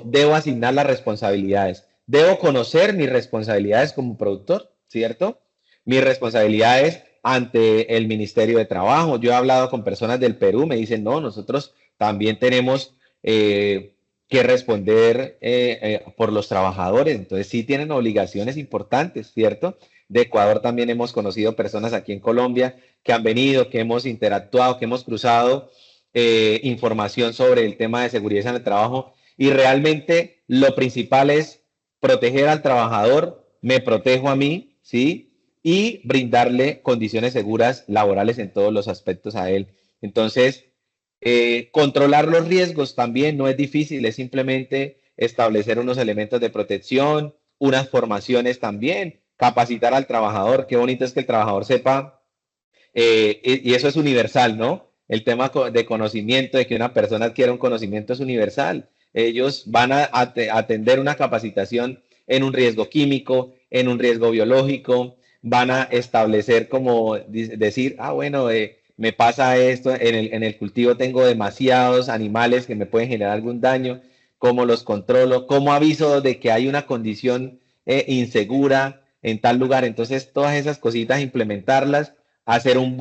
debo asignar las responsabilidades. Debo conocer mis responsabilidades como productor, ¿cierto? Mis responsabilidades ante el Ministerio de Trabajo. Yo he hablado con personas del Perú, me dicen, no, nosotros también tenemos que responder por los trabajadores. Entonces sí tienen obligaciones importantes, ¿cierto? De Ecuador también hemos conocido personas aquí en Colombia que han venido, que hemos interactuado, que hemos cruzado información sobre el tema de seguridad en el trabajo, y realmente lo principal es proteger al trabajador, me protejo a mí, ¿sí? Y brindarle condiciones seguras laborales en todos los aspectos a él. Entonces, controlar los riesgos también no es difícil, es simplemente establecer unos elementos de protección, unas formaciones también, capacitar al trabajador. Qué bonito es que el trabajador sepa, y eso es universal, ¿no? El tema de conocimiento, de que una persona adquiera un conocimiento es universal. Ellos van a atender una capacitación en un riesgo químico, en un riesgo biológico, van a establecer como decir, bueno, me pasa esto, en el cultivo tengo demasiados animales que me pueden generar algún daño, cómo los controlo, cómo aviso de que hay una condición insegura en tal lugar. Entonces, todas esas cositas, implementarlas, hacer un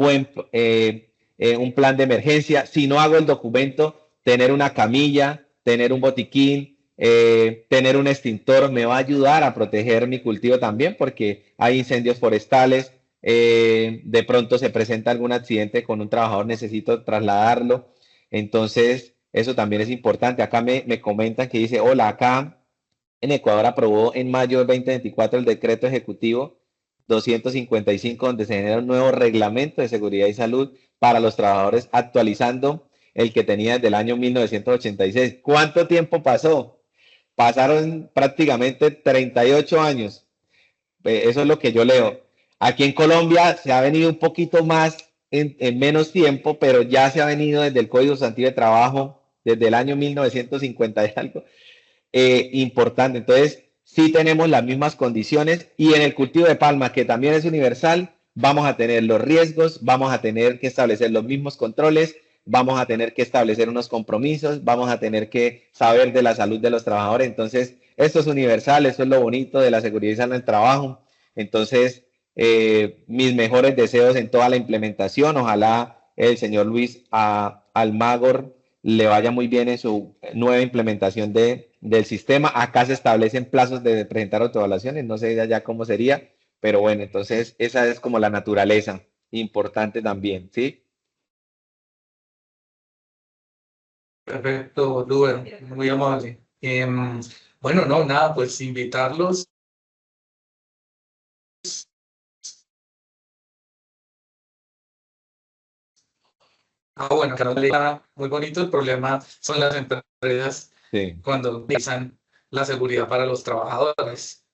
plan de emergencia. Si no hago el documento, tener una camilla, tener un botiquín, tener un extintor me va a ayudar a proteger mi cultivo también, porque hay incendios forestales, de pronto se presenta algún accidente con un trabajador, necesito trasladarlo. Entonces, eso también es importante. Acá me comentan que dice, hola, acá en Ecuador aprobó en mayo de 2024 el decreto ejecutivo 255, donde se genera un nuevo reglamento de seguridad y salud para los trabajadores, actualizando el que tenía desde el año 1986. ¿Cuánto tiempo pasó? Pasaron prácticamente 38 años. Eso es lo que yo leo. Aquí en Colombia se ha venido un poquito más en menos tiempo, pero ya se ha venido desde el Código Sustantivo de Trabajo, desde el año 1950 y algo, importante. Entonces, sí tenemos las mismas condiciones, y en el cultivo de palma, que también es universal, vamos a tener los riesgos, vamos a tener que establecer los mismos controles, vamos a tener que establecer unos compromisos, vamos a tener que saber de la salud de los trabajadores. Entonces, esto es universal, esto es lo bonito de la seguridad y salud en el trabajo. Entonces, mis mejores deseos en toda la implementación. Ojalá el señor Luis Almagor le vaya muy bien en su nueva implementación de del sistema. Acá se establecen plazos de presentar autoevaluaciones, no sé ya cómo sería, pero bueno, entonces esa es como la naturaleza importante también, ¿sí? Perfecto, Duber, muy amable. Bueno, no, nada, pues invitarlos. Bueno, Carolina, muy bonito. El problema son las empresas Sí. cuando utilizan la seguridad para los trabajadores.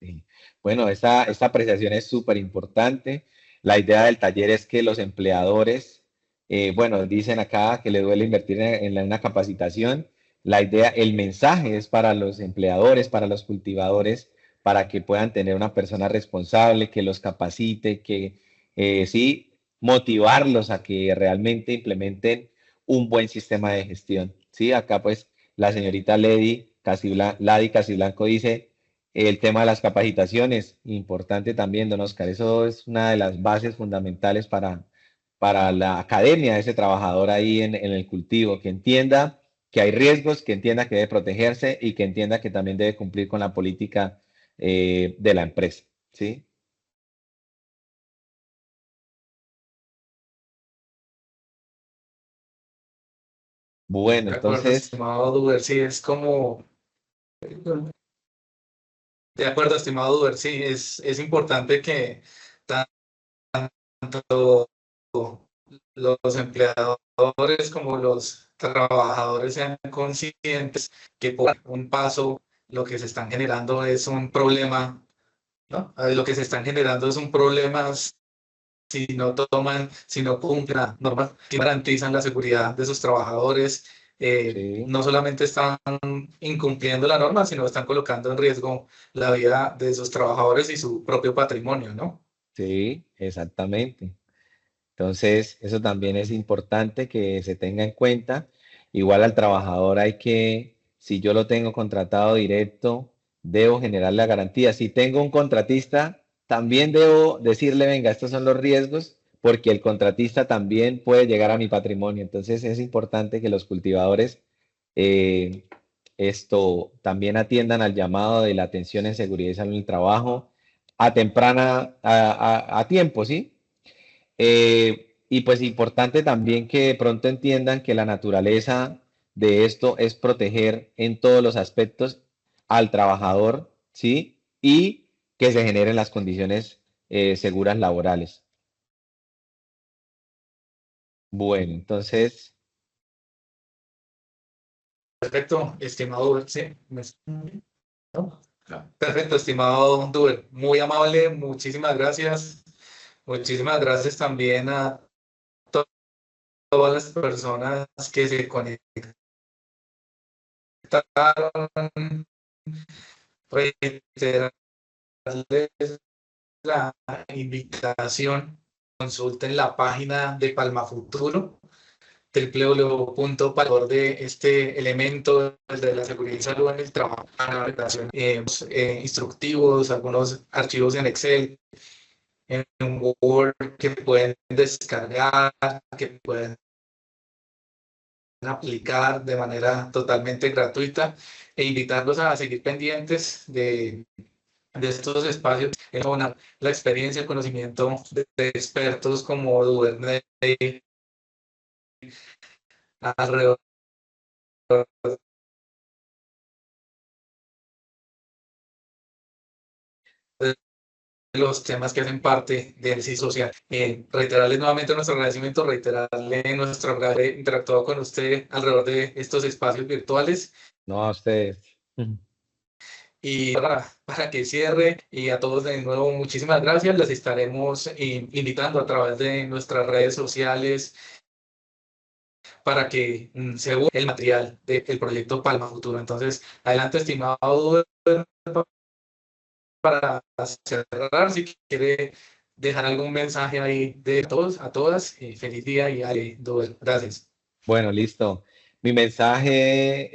Sí. Bueno, esta apreciación es súper importante. La idea del taller es que los empleadores, bueno, dicen acá que le duele invertir en una capacitación. La idea, el mensaje es para los empleadores, para los cultivadores, para que puedan tener una persona responsable, que los capacite, que sí, motivarlos a que realmente implementen un buen sistema de gestión. Sí, acá pues la señorita Ladi Casiblanco dice el tema de las capacitaciones, importante también, don Oscar. Eso es una de las bases fundamentales para la academia de ese trabajador ahí en el cultivo, que entienda que hay riesgos, que entienda que debe protegerse y que entienda que también debe cumplir con la política de la empresa. ¿Sí? Bueno, De acuerdo, entonces, estimado Duber, sí, es como... De acuerdo, estimado Duber, sí, es importante que tanto los empleadores como los trabajadores sean conscientes que por un paso lo que se están generando es un problema, ¿no? Lo que se están generando es un problema si no toman, si no cumplen las normas que garantizan la seguridad de sus trabajadores. sí. No solamente están incumpliendo la norma, sino están colocando en riesgo la vida de sus trabajadores y su propio patrimonio, ¿no? Sí, exactamente. Entonces, eso también es importante que se tenga en cuenta. Igual al trabajador hay que, si yo lo tengo contratado directo, debo generar la garantía. Si tengo un contratista, también debo decirle, venga, estos son los riesgos, porque el contratista también puede llegar a mi patrimonio. Entonces, es importante que los cultivadores eh, esto también atiendan al llamado de la atención en seguridad y salud en el trabajo a tiempo, ¿sí? Y pues importante también que de pronto entiendan que la naturaleza de esto es proteger en todos los aspectos al trabajador, ¿sí? Y que se generen las condiciones seguras laborales. Bueno, entonces, Perfecto, estimado Duber, sí. ¿No? Perfecto, estimado Duber, muy amable, muchísimas gracias. Muchísimas gracias también a todas las personas que se conectaron. Reiterarles la invitación, consulten la página de Palma Futuro, www.palma, de este elemento el de la seguridad y salud en el trabajo, instructivos, algunos archivos en Excel, en Word que pueden descargar, que pueden aplicar de manera totalmente gratuita e invitarlos a seguir pendientes de estos espacios, la experiencia, el conocimiento de expertos como Duvernay alrededor de los temas que hacen parte del CIS social. Reiterarles nuevamente nuestro agradecimiento, reiterarle nuestro haber interactuado con usted alrededor de estos espacios virtuales. no a ustedes. Y para que cierre, y a todos de nuevo, muchísimas gracias. Les estaremos invitando a través de nuestras redes sociales para que se vea el material del proyecto Palma Futuro. Entonces, adelante, estimado, para cerrar, si quiere dejar algún mensaje ahí de todos, a todas, feliz día y gracias. Bueno, listo. Mi mensaje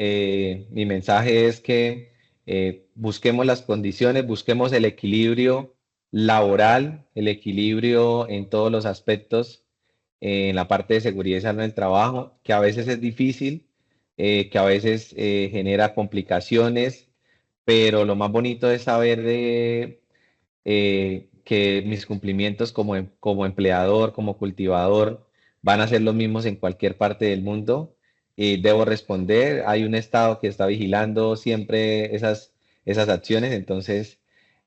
es que busquemos las condiciones, busquemos el equilibrio laboral, el equilibrio en todos los aspectos, en la parte de seguridad y salud en el trabajo, que a veces es difícil, que a veces genera complicaciones, pero lo más bonito es saber que mis cumplimientos como empleador, como cultivador, van a ser los mismos en cualquier parte del mundo. Y debo responder, hay un Estado que está vigilando siempre esas acciones, entonces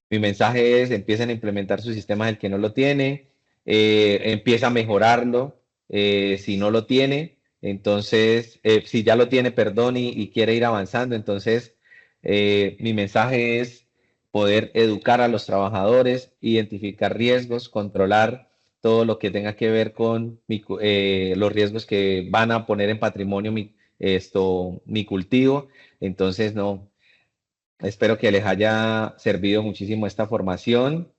mi mensaje es, empiecen a implementar su sistema el que no lo tiene, empieza a mejorarlo, si no lo tiene, entonces, si ya lo tiene, perdón, y quiere ir avanzando, entonces mi mensaje es poder educar a los trabajadores, identificar riesgos, controlar todo lo que tenga que ver con los riesgos que van a poner en patrimonio mi cultivo. Entonces, no, espero que les haya servido muchísimo esta formación,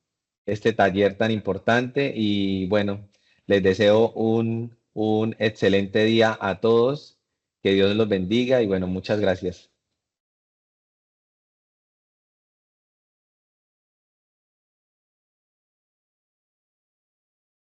este taller tan importante y bueno, les deseo un excelente día a todos, que Dios los bendiga y bueno, muchas gracias.